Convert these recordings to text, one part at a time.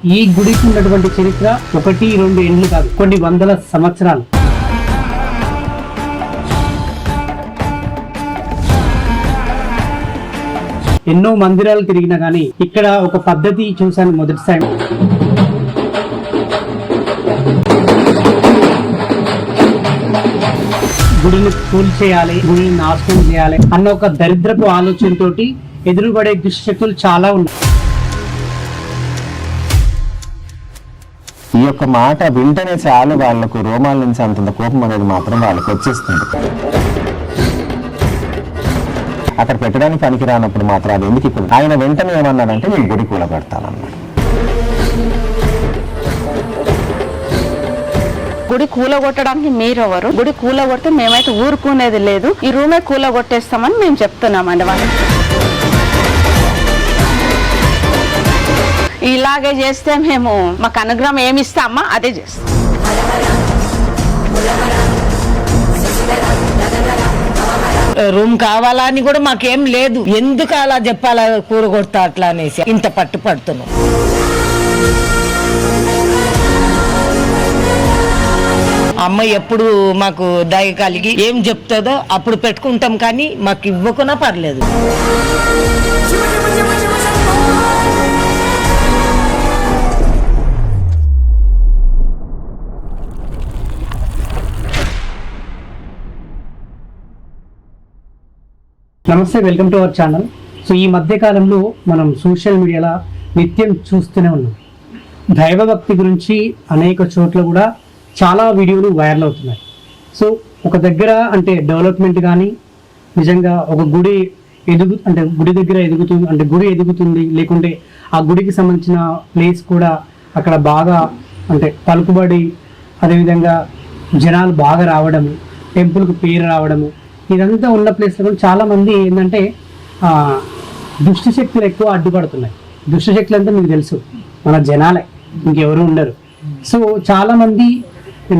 ఈ గుడికి ఉన్నటువంటి చరిత్ర 1-2 ఏండ్లు కాదు, కొన్ని వందల సంవత్సరాలు. ఎన్నో మందిరాలు తిరిగినా కానీ ఇక్కడ ఒక పద్ధతి చూశాను మొదటిసారి. గుడిని కూల్చేయాలి, గుడిని నాశనం చేయాలి అన్న ఒక దరిద్రపు ఆలోచనతోటి ఎదురుపడే దుష్టశక్తులు చాలా ఉన్నాయి. ఈ యొక్క మాట వింటనే చాలు వాళ్ళకు రోమాల నుంచి అంత కోపం అనేది మాత్రం వాళ్ళకి వచ్చేస్తుంది. అక్కడ పెట్టడానికి పనికి రానప్పుడు మాత్రం అది ఎందుకు ఇప్పుడు ఆయన వెంటనే ఏమన్నాడంటే నేను గుడి కూలగొడతానన్నాడు. గుడి కూలగొట్టడానికి మీరెవరు? గుడి కూలగొడితే మేమైతే ఊరుకునేది లేదు, ఈ రూమే కూలగొట్టేస్తామని మేము చెప్తున్నామండి వాళ్ళకి. ఇలాగే చేస్తే మేము మాకు అనుగ్రహం ఏమి ఇస్తామా అదే చేస్తాం. రూమ్ కావాలా అని కూడా మాకేం లేదు, ఎందుకు అలా చెప్పాలా కూరగొడతా అట్లా అనేసి ఇంత పట్టుపడుతున్నాం. అమ్మ ఎప్పుడు మాకు దయ కలిగి ఏం చెప్తుందో అప్పుడు పెట్టుకుంటాం, కానీ మాకు ఇవ్వకున్నా పర్లేదు. నమస్తే, welcome to our channel. So ఈ మధ్య కాలంలో మనం సోషల్ మీడియాలో నిత్యం చూస్తూనే ఉన్నాం. దైవభక్తి గురించి అనేక చోట్ల కూడా చాలా వీడియోలు వైరల్ అవుతున్నాయి. సో ఒక దగ్గర అంటే డెవలప్మెంట్ కానీ నిజంగా ఒక గుడి గుడి దగ్గర ఎదుగుతుంది అంటే గుడి ఎదుగుతుంది, లేకుంటే ఆ గుడికి సంబంధించిన ప్లేస్ కూడా అక్కడ బాగా అంటే పలుకుబడి, అదేవిధంగా జనాలు బాగా రావడము, టెంపుల్కి పేరు రావడము, ఇదంతా ఉన్న ప్లేస్లో కూడా చాలామంది ఏంటంటే దుష్టశక్తులు ఎక్కువ అడ్డుపడుతున్నాయి. దుష్టశక్తులు అంతా మీకు తెలుసు, మన జనాలే, ఇంకెవరు ఉండరు. సో చాలామంది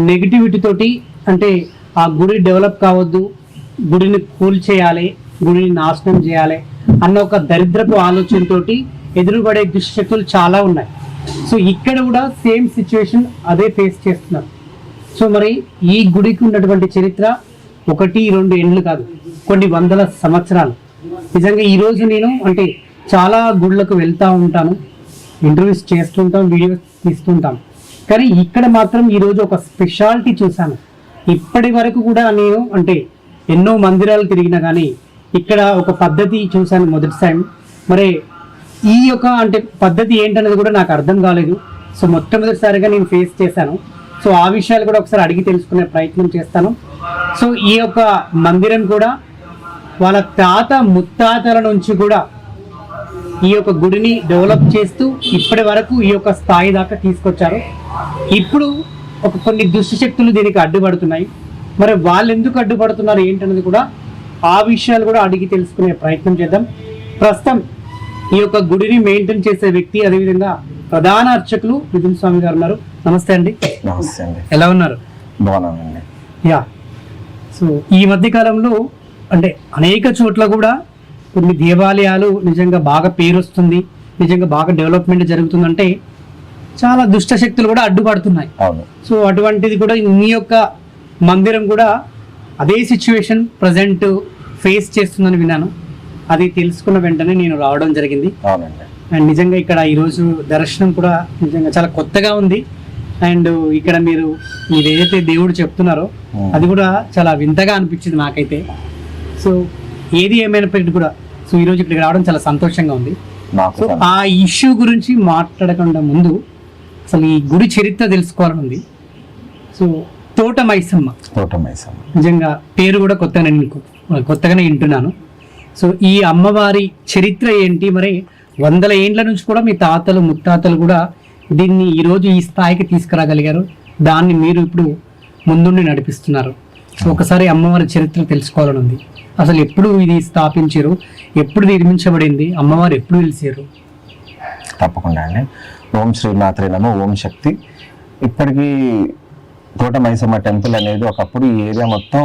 నెగిటివిటీ తోటి అంటే ఆ గుడి డెవలప్ కావద్దు, గుడిని కూల్చేయాలి, గుడిని నాశనం చేయాలి అన్న ఒక దరిద్రపు ఆలోచనతోటి ఎదురుపడే దుష్టశక్తులు చాలా ఉన్నాయి. సో ఇక్కడ కూడా సేమ్ సిచ్యువేషన్ అదే ఫేస్ చేస్తున్నారు. సో మరి ఈ గుడికి ఉన్నటువంటి చరిత్ర 1-2 ఏండ్లు కాదు, కొన్ని వందల సంవత్సరాలు. నిజంగా ఈరోజు నేను అంటే చాలా గుళ్ళకు వెళ్తూ ఉంటాను, ఇంటర్వ్యూస్ చేస్తుంటాం, వీడియోస్ తీస్తుంటాం, కానీ ఇక్కడ మాత్రం ఈరోజు ఒక స్పెషాలిటీ చూశాను. ఇప్పటి వరకు కూడా నేను అంటే ఎన్నో మందిరాలు తిరిగినా కానీ ఇక్కడ ఒక పద్ధతి చూశాను మొదటిసారి. మరి ఈ యొక్క అంటే పద్ధతి ఏంటనేది కూడా నాకు అర్థం కాలేదు. సో మొట్టమొదటిసారిగా నేను ఫేస్ చేశాను. సో ఆ విషయాలు కూడా ఒకసారి అడిగి తెలుసుకునే ప్రయత్నం చేస్తాను. సో ఈ యొక్క మందిరం కూడా వాళ్ళ తాత ముత్తాతల నుంచి కూడా ఈ యొక్క గుడిని డెవలప్ చేస్తూ ఇప్పటి వరకు ఈ యొక్క స్థాయి దాకా తీసుకొచ్చారు. ఇప్పుడు ఒక కొన్ని దుష్టశక్తులు దీనికి అడ్డుపడుతున్నాయి. మరి వాళ్ళు ఎందుకు అడ్డుపడుతున్నారు ఏంటనేది కూడా ఆ విషయాలు కూడా అడిగి తెలుసుకునే ప్రయత్నం చేద్దాం. ప్రస్తుతం ఈ యొక్క గుడిని మెయింటైన్ చేసే వ్యక్తి, అదేవిధంగా ప్రధాన అర్చకులు మిథున్ స్వామి గారు ఉన్నారు. నమస్తే అండి. నమస్తే అండి. ఎలా ఉన్నారు? బాగున్నానండి. యా. సో ఈ మధ్య కాలంలో అంటే అనేక చోట్ల కూడా కొన్ని దేవాలయాలు నిజంగా బాగా పేరు వస్తుంది, నిజంగా బాగా డెవలప్మెంట్ జరుగుతుందంటే చాలా దుష్ట శక్తులు కూడా అడ్డుపడుతున్నాయి. సో అటువంటిది కూడా మీ యొక్క మందిరం కూడా అదే సిచ్యువేషన్ ప్రజెంట్ ఫేస్ చేస్తుందని విన్నాను. అది తెలుసుకున్న వెంటనే నేను రావడం జరిగింది. అండ్ నిజంగా ఇక్కడ ఈరోజు దర్శనం కూడా నిజంగా చాలా కొత్తగా ఉంది. అండ్ ఇక్కడ మీరు ఏదైతే దేవుడు చెప్తున్నారో అది కూడా చాలా వింతగా అనిపించింది నాకైతే. సో ఏది ఏమైనప్పటికీ కూడా సో ఈరోజు ఇక్కడికి రావడం చాలా సంతోషంగా ఉంది. సో ఆ ఇష్యూ గురించి మాట్లాడకుండా ముందు అసలు ఈ గుడి చరిత్ర తెలుసుకోవాలని ఉంది. సో తోట మైసమ్మ నిజంగా పేరు కూడా కొత్తగానే వింటున్నాను. సో ఈ అమ్మవారి చరిత్ర ఏంటి? మరి 100 ఏండ్ల నుంచి కూడా మీ తాతలు ముత్తాతలు కూడా దీన్ని ఈరోజు ఈ స్థాయికి తీసుకురాగలిగారు. దాన్ని మీరు ఇప్పుడు ముందుండి నడిపిస్తున్నారు. సో ఒకసారి అమ్మవారి చరిత్ర తెలుసుకోవాలని ఉంది. అసలు ఎప్పుడు ఇది స్థాపించారు, ఎప్పుడు నిర్మించబడింది, అమ్మవారు ఎప్పుడు వెలిసారు? తప్పకుండా అండి. ఓం శ్రీమాత్రే నమః. ఓం శక్తి. ఇప్పటికీ తోట మైసమ్మ టెంపుల్ అనేది ఒకప్పుడు ఈ ఏరియా మొత్తం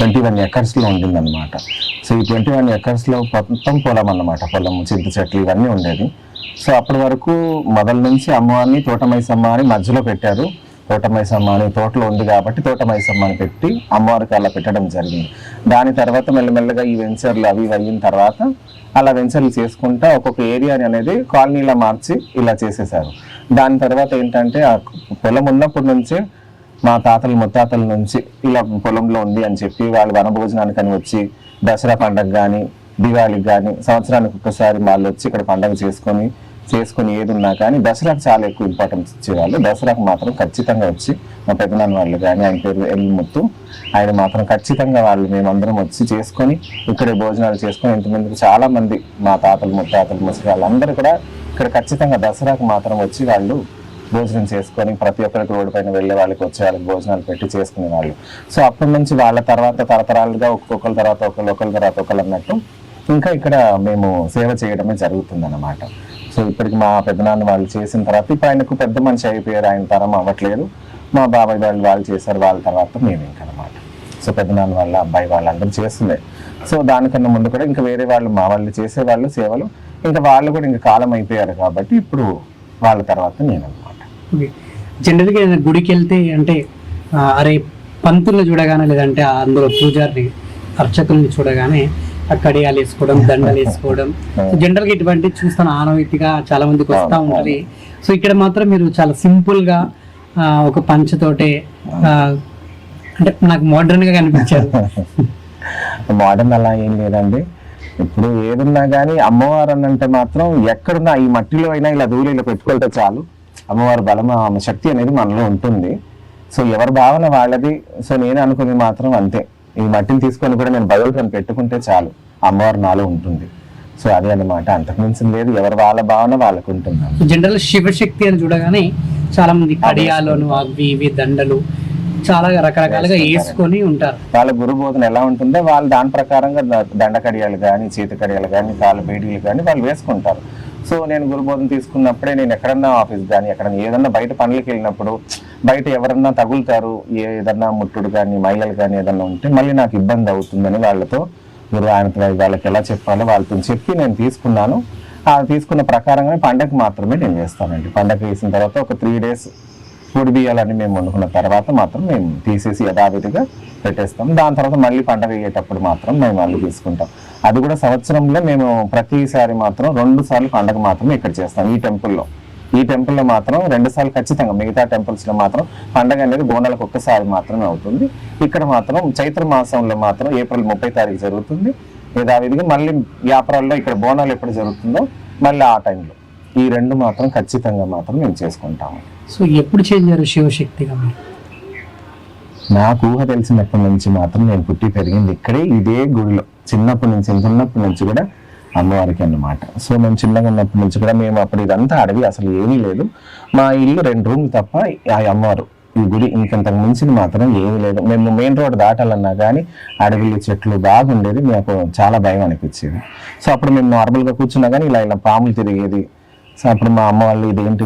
21 ఎకర్స్లో ఉండిందన్నమాట. సో ఈ 21 acres మొత్తం పొలం అన్నమాట, పొలం చింత చెట్లు ఇవన్నీ ఉండేది. సో అప్పటి వరకు మొదల నుంచి అమ్మవారిని తోటమైసమ్మ అని మధ్యలో పెట్టారు. తోటమైసమ్మ అని తోటలో ఉంది కాబట్టి తోటమైసమ్మ అని పెట్టి అమ్మవారికి అలా పెట్టడం జరిగింది. దాని తర్వాత మెల్లమెల్లగా ఈ వెంచర్లు అవి అయిన తర్వాత అలా వెంచర్లు చేసుకుంటా ఒక్కొక్క ఏరియాని అనేది కాలనీలా మార్చి ఇలా చేసేసారు. దాని తర్వాత ఏంటంటే ఆ పొలం ఉన్నప్పటి నుంచే మా తాతలు ముత్తాతల నుంచి ఇలా పొలంలో ఉంది అని చెప్పి వాళ్ళు వనభోజనానికి అని వచ్చి దసరా పండగ కానీ దివాళికి కానీ సంవత్సరానికి ఒక్కసారి వాళ్ళు వచ్చి ఇక్కడ పండగ చేసుకొని ఏది ఉన్నా కానీ దసరాకు చాలా ఎక్కువ ఇంపార్టెన్స్ ఇచ్చేవాళ్ళు. దసరాకు మాత్రం ఖచ్చితంగా వచ్చి మా పెద్దనాన్న వాళ్ళు కానీ, ఆయన పేరు ఎల్లిముత్తు, ఆయన మాత్రం ఖచ్చితంగా వాళ్ళు మేమందరం వచ్చి చేసుకొని ఇక్కడే భోజనాలు చేసుకొని ఇంతమందికి చాలా మంది మా తాతలు ముత్తాతలు ముసలి వాళ్ళందరూ కూడా ఇక్కడ ఖచ్చితంగా దసరాకు మాత్రం వచ్చి వాళ్ళు భోజనం చేసుకొని ప్రతి ఒక్కరికి రోడ్డు పైన వెళ్ళే వాళ్ళకి వచ్చే వాళ్ళకి భోజనాలు పెట్టి చేసుకునే వాళ్ళు. సో అప్పటి నుంచి వాళ్ళ తర్వాత తరతరాలుగా ఒక్కొక్కరి తర్వాత ఒకళ్ళు అన్నట్టు ఇంకా ఇక్కడ మేము సేవ చేయడమే జరుగుతుంది అన్నమాట. సో ఇప్పటికి మా పెద్దనాన్న వాళ్ళు చేసిన తర్వాత ఇప్పుడు ఆయనకు పెద్ద మనిషి అయిపోయారు, ఆయన తరం అవ్వట్లేదు. మా బాబాయ్ వాళ్ళు చేశారు, వాళ్ళ తర్వాత మేము ఇంకా అనమాట. సో పెద్దనాన్న వాళ్ళ అబ్బాయి వాళ్ళందరూ చేస్తుండే. సో దానికన్నా ముందు కూడా ఇంకా వేరే వాళ్ళు మా వాళ్ళు చేసేవాళ్ళు సేవలు, ఇంకా వాళ్ళు కూడా ఇంకా కాలం అయిపోయారు కాబట్టి ఇప్పుడు వాళ్ళ తర్వాత నేను అనమాట. జనరల్గా ఏదైనా గుడికి వెళ్తే అంటే అరే పంతుల్ని చూడగానే లేదంటే అందులో పూజారిని అర్చకుల్ని చూడగానే ఆ కడియాలు వేసుకోవడం, దండలు వేసుకోవడం, జనరల్గా ఇటువంటి చూస్తాను ఆనవాయితీగా చాలా మందికి వస్తూ ఉంటుంది. సో ఇక్కడ మాత్రం మీరు చాలా సింపుల్ గా ఒక పంచతోటే అంటే నాకు మోడర్న్ గా కనిపించారు. మోడర్న్ అలా ఏం లేదండి. ఇప్పుడు ఏదున్నా కానీ అమ్మవారు అనంటే మాత్రం ఎక్కడున్నా ఈ మట్టిలో అయినా ఇలా ధూళి ఇలా పెట్టుకుంటే చాలు, అమ్మవారి బలం ఆమె శక్తి అనేది మనలో ఉంటుంది. సో ఎవరి భావన వాళ్ళది. సో నేను అనుకుని మాత్రం అంతే, ఈ మట్టిని తీసుకొని కూడా నేను బయలుకొని పెట్టుకుంటే చాలు, అమ్మవారు నాలో ఉంటుంది. సో అదే అనమాట, అంతకుమించి లేదు. ఎవరి వాళ్ళ భావన వాళ్ళకు ఉంటుంది. జనరల్ శివశక్తి అని చూడగానే చాలా మంది కడియాలను అవి ఇవి దండలు చాలా రకరకాలుగా వేసుకొని ఉంటారు. వాళ్ళ గురు బోధన ఎలా ఉంటుందో వాళ్ళు దాని ప్రకారంగా దండ కడియాలు కానీ, చేతి కడియాలు కానీ, కాళ్ళ బేడీలు కానీ వాళ్ళు వేసుకుంటారు. సో నేను గురుబోధన తీసుకున్నప్పుడే నేను ఎక్కడన్నా ఆఫీస్ కానీ ఎక్కడన్నా ఏదన్నా బయట పనులకి వెళ్ళినప్పుడు బయట ఎవరన్నా తగులుతారు, ఏదన్నా ముట్టుడు కానీ మహిళలు కానీ ఏదన్నా ఉంటే మళ్ళీ నాకు ఇబ్బంది అవుతుందని వాళ్ళతో ఆయనతో వాళ్ళకి ఎలా చెప్పాలో వాళ్ళతో చెప్పి నేను తీసుకున్నాను. ఆ తీసుకున్న ప్రకారంగానే పండగ మాత్రమే నేను వేస్తానండి. పండగ వేసిన తర్వాత ఒక 3 days పొడి బియ్యాలని మేము వండుకున్న తర్వాత మాత్రం మేము తీసేసి యథావిధిగా పెట్టేస్తాం. దాని తర్వాత మళ్ళీ పండగ అయ్యేటప్పుడు మాత్రం మేము మళ్ళీ తీసుకుంటాం. అది కూడా సంవత్సరంలో మేము ప్రతిసారి మాత్రం 2 సార్లు పండగ మాత్రం ఇక్కడ చేస్తాం. ఈ టెంపుల్లో మాత్రం 2 సార్లు ఖచ్చితంగా, మిగతా టెంపుల్స్ లో మాత్రం పండగ అనేది బోనాలకు ఒక్కసారి మాత్రమే అవుతుంది. ఇక్కడ మాత్రం చైత్ర మాసంలో మాత్రం ఏప్రిల్ 30 తారీఖు జరుగుతుంది యథావిధిగా. మళ్ళీ వ్యాపారాల్లో ఇక్కడ బోనాలు ఎప్పుడు జరుగుతుందో మళ్ళీ ఆ టైంలో ఈ 2 మాత్రం ఖచ్చితంగా మాత్రం మేము చేసుకుంటాము. సో ఎప్పుడు చేంజ్ అయ్యారు శివశక్తిగా? నాకు ఊహ తెలిసినప్పటి నుంచి మాత్రం నేను పుట్టి పెరిగింది ఇక్కడే, ఇదే గుడిలో. చిన్నప్పటి నుంచి కూడా అమ్మవారికి అన్నమాట. సో మేము చిన్నగా ఉన్నప్పటి నుంచి కూడా మేము అప్పుడు ఇదంతా అడవి, అసలు ఏమీ లేదు. మా ఇల్లు 2 రూమ్లు తప్ప ఆ అమ్మవారు ఈ గుడి ఇంకంతకు మించింది మాత్రం ఏమీ లేదు. మేము మెయిన్ రోడ్ దాటాలన్నా కానీ అడవిలు చెట్లు బాగుండేది, మాకు చాలా భయం అనిపించేది. సో అప్పుడు మేము నార్మల్గా కూర్చున్నా కానీ ఇలా పాములు తిరిగేది. సో అప్పుడు మా అమ్మ వాళ్ళు ఇదేంటి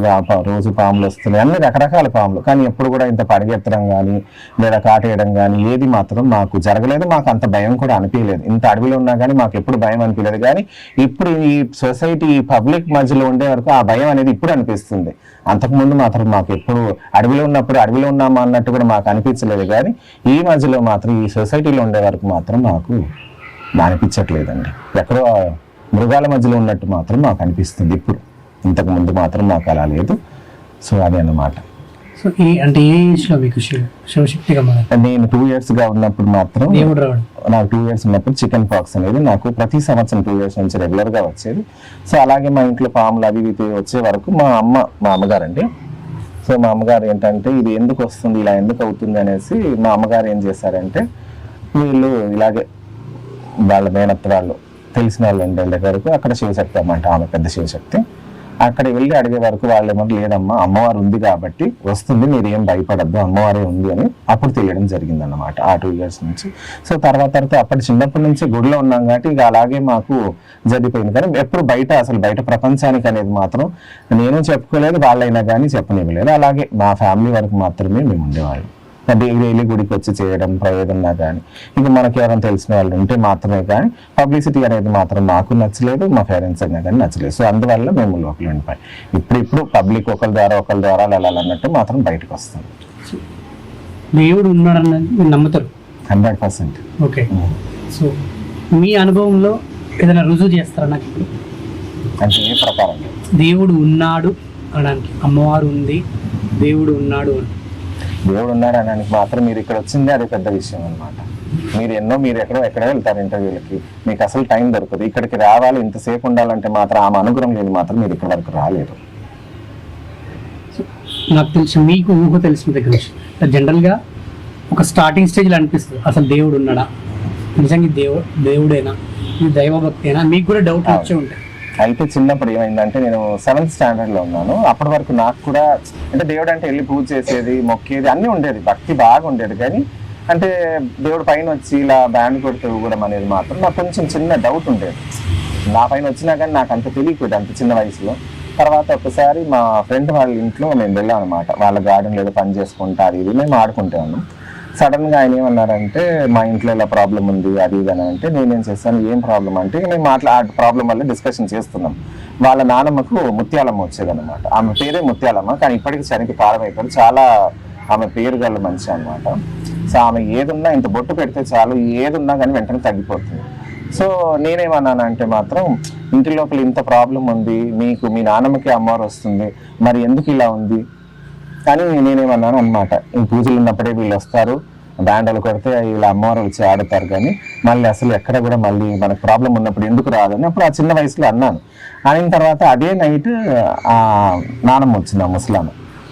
రోజు పాములు వస్తున్నాయి, అన్ని రకరకాల పాములు, కానీ ఎప్పుడు కూడా ఇంత పడిగెత్తడం కానీ లేదా కాటేయడం కానీ ఏది మాత్రం మాకు జరగలేదు. మాకు అంత భయం కూడా అనిపించలేదు. ఇంత అడవిలో ఉన్నా కానీ మాకు ఎప్పుడు భయం అనిపించలేదు. కానీ ఇప్పుడు ఈ సొసైటీ ఈ పబ్లిక్ మధ్యలో ఉండే వరకు ఆ భయం అనేది ఇప్పుడు అనిపిస్తుంది. అంతకుముందు మాత్రం మాకు ఎప్పుడు అడవిలో ఉన్నప్పుడు అడవిలో ఉన్నామా అన్నట్టు కూడా మాకు అనిపించలేదు. కానీ ఈ మధ్యలో మాత్రం ఈ సొసైటీలో ఉండే వరకు మాత్రం మాకు అనిపించట్లేదండి. ఎక్కడో మృగాల మధ్యలో ఉన్నట్టు మాత్రం మాకు అనిపిస్తుంది ఇప్పుడు. ఇంతకు ముందు మాత్రం మాకు అలా లేదు. సో అదే అన్నమాట. సో అంటే ఏ ఏజ్ లో మీకు శివశక్తిగా నేను 2 years గా ఉన్నప్పుడు మాత్రం నాకు 2 years ఉన్నప్పుడు చికెన్ పాక్స్ అనేది నాకు ప్రతి సంవత్సరం 2 years నుంచి రెగ్యులర్ గా వచ్చేది. సో అలాగే మా ఇంట్లో పాములు అవి ఇవి వచ్చే వరకు మా అమ్మగారు అండి. సో మా అమ్మగారు ఏంటంటే ఇది ఎందుకు వస్తుంది, ఇలా ఎందుకు అవుతుంది అనేసి మా అమ్మగారు ఏం చేశారంటే, వీళ్ళు ఇలాగే వాళ్ళ మేనత్త వాళ్ళు తెలిసిన వాళ్ళు ఉండే వరకు అక్కడ శివశక్తి అమ్మంట, ఆమె పెద్ద శివశక్తి. అక్కడ వెళ్ళి అడిగే వరకు వాళ్ళు ఏమో లేదమ్మా అమ్మవారు ఉంది కాబట్టి వస్తుంది, మీరు ఏం భయపడద్దు, అమ్మవారే ఉంది అని అప్పుడు తెలియడం జరిగింది అన్నమాట ఆ 2 years నుంచి. సో తర్వాత అప్పటి చిన్నప్పటి నుంచి గుడిలో ఉన్నాం కాబట్టి ఇక అలాగే మాకు జరిగిపోయింది. కానీ ఎప్పుడు అసలు బయట ప్రపంచానికి అనేది మాత్రం నేను చెప్పుకోలేదు, వాళ్ళైనా కానీ చెప్పనివ్వలేదు. అలాగే మా ఫ్యామిలీ వరకు మాత్రమే మేము ఉండేవాళ్ళం. డైలీ గుడికి వచ్చి చేయడం ఏదన్నా కానీ, ఇంకా మనకి ఎవరైనా తెలిసిన వాళ్ళు ఉంటే మాత్రమే కానీ పబ్లిసిటీ అనేది మాత్రం మాకు నచ్చలేదు, మా పేరెంట్స్ అయినా కానీ నచ్చలేదు. సో అందువల్ల మేము లోపల ఉండిపోయి ఇప్పుడు పబ్లిక్ ఒకరి ద్వారా వెళ్ళాలన్నట్టు మాత్రం బయటకు వస్తాం. దేవుడు ఉన్నాడని మీరు నమ్ముతారు 100%. ఓకే. సో మీ అనుభవంలో ఏదైనా రుజువు చేస్తారా నాకు ఇప్పుడు? అంటే ఏ ప్రకారం? దేవుడు ఉన్నాడు అనడానికి, అమ్మవారు ఉంది, దేవుడు ఉన్నాడు అని. దేవుడు ఉన్నాడు అనడానికి మాత్రం మీరు ఇక్కడ వచ్చిందే అది పెద్ద విషయం అనమాట. మీరు ఎక్కడో వెళ్తారు ఇంటర్వ్యూలకి, మీకు అసలు టైం దొరకదు. ఇక్కడికి రావాలి, ఇంతసేపు ఉండాలంటే మాత్రం ఆమె అనుగ్రహం లేదు మాత్రం మీరు ఇక్కడ వరకు రాలేరు. నాకు తెలిసి మీకు ఊహ తెలిసిన దగ్గర నుంచి జనరల్గా ఒక స్టార్టింగ్ స్టేజ్లో అనిపిస్తుంది అసలు దేవుడు ఉన్నాడా, నిజంగా దేవుడేనా, ఇది దైవభక్తేనా, మీకు కూడా డౌట్ వచ్చే ఉంటాయి. అయితే చిన్నప్పుడు ఏమైందంటే నేను 7th స్టాండర్డ్ లో ఉన్నాను. అప్పటి వరకు నాకు కూడా అంటే దేవుడు అంటే వెళ్ళి పూజ చేసేది, మొక్కేది అన్నీ ఉండేది, భక్తి బాగా ఉండేది. కానీ అంటే దేవుడు పైన వచ్చి ఇలా బ్యాండ్ కొడితే ఊగడం అనేది మాత్రం నాకు కొంచెం చిన్న డౌట్ ఉండేది. నా పైన వచ్చినా కానీ నాకు అంత తెలియకూడదు అంత చిన్న వయసులో. తర్వాత ఒకసారి మా ఫ్రెండ్ వాళ్ళ ఇంట్లో మేము వెళ్ళాం అనమాట. వాళ్ళ గార్డెన్ ఏదో పని చేసుకుంటారు, ఇది మేము ఆడుకుంటే ఉన్నాం. సడన్ గా ఆయన ఏమన్నారంటే మా ఇంట్లో ఇలా ప్రాబ్లం ఉంది అది ఇది అని అంటే నేనేం చేస్తాను, ఏం ప్రాబ్లం అంటే మేము ఆ ప్రాబ్లం వల్ల డిస్కషన్ చేస్తున్నాం. వాళ్ళ నానమ్మకు ముత్యాలమ్మ వచ్చేదన్నమాట. ఆమె పేరే ముత్యాలమ్మ, కానీ ఇప్పటికీ చనికి కాలం అయిపోయింది. చాలా ఆమె పేరు గల మనిషి అనమాట. సో ఆమె ఏదున్నా ఇంత బొట్టు పెడితే చాలు, ఏదున్నా కానీ వెంటనే తగ్గిపోతుంది. సో నేనేమన్నానంటే మాత్రం ఇంటి లోపల ఇంత ప్రాబ్లం ఉంది, మీకు మీ నాన్నమ్మకి అమ్మవారు వస్తుంది, మరి ఎందుకు ఇలా ఉంది కానీ నేనేమన్నాను అనమాట. ఈ పూజలు ఉన్నప్పుడే వీళ్ళు వస్తారు, బ్యాండలు కొడితే వీళ్ళ అమ్మవారు వచ్చి ఆడుతారు, కానీ మళ్ళీ అసలు ఎక్కడ కూడా మళ్ళీ మనకు ప్రాబ్లం ఉన్నప్పుడు ఎందుకు రాదని అప్పుడు ఆ చిన్న వయసులో అన్నాను. అయిన తర్వాత అదే నైట్ ఆ నానమ్మ వచ్చింది,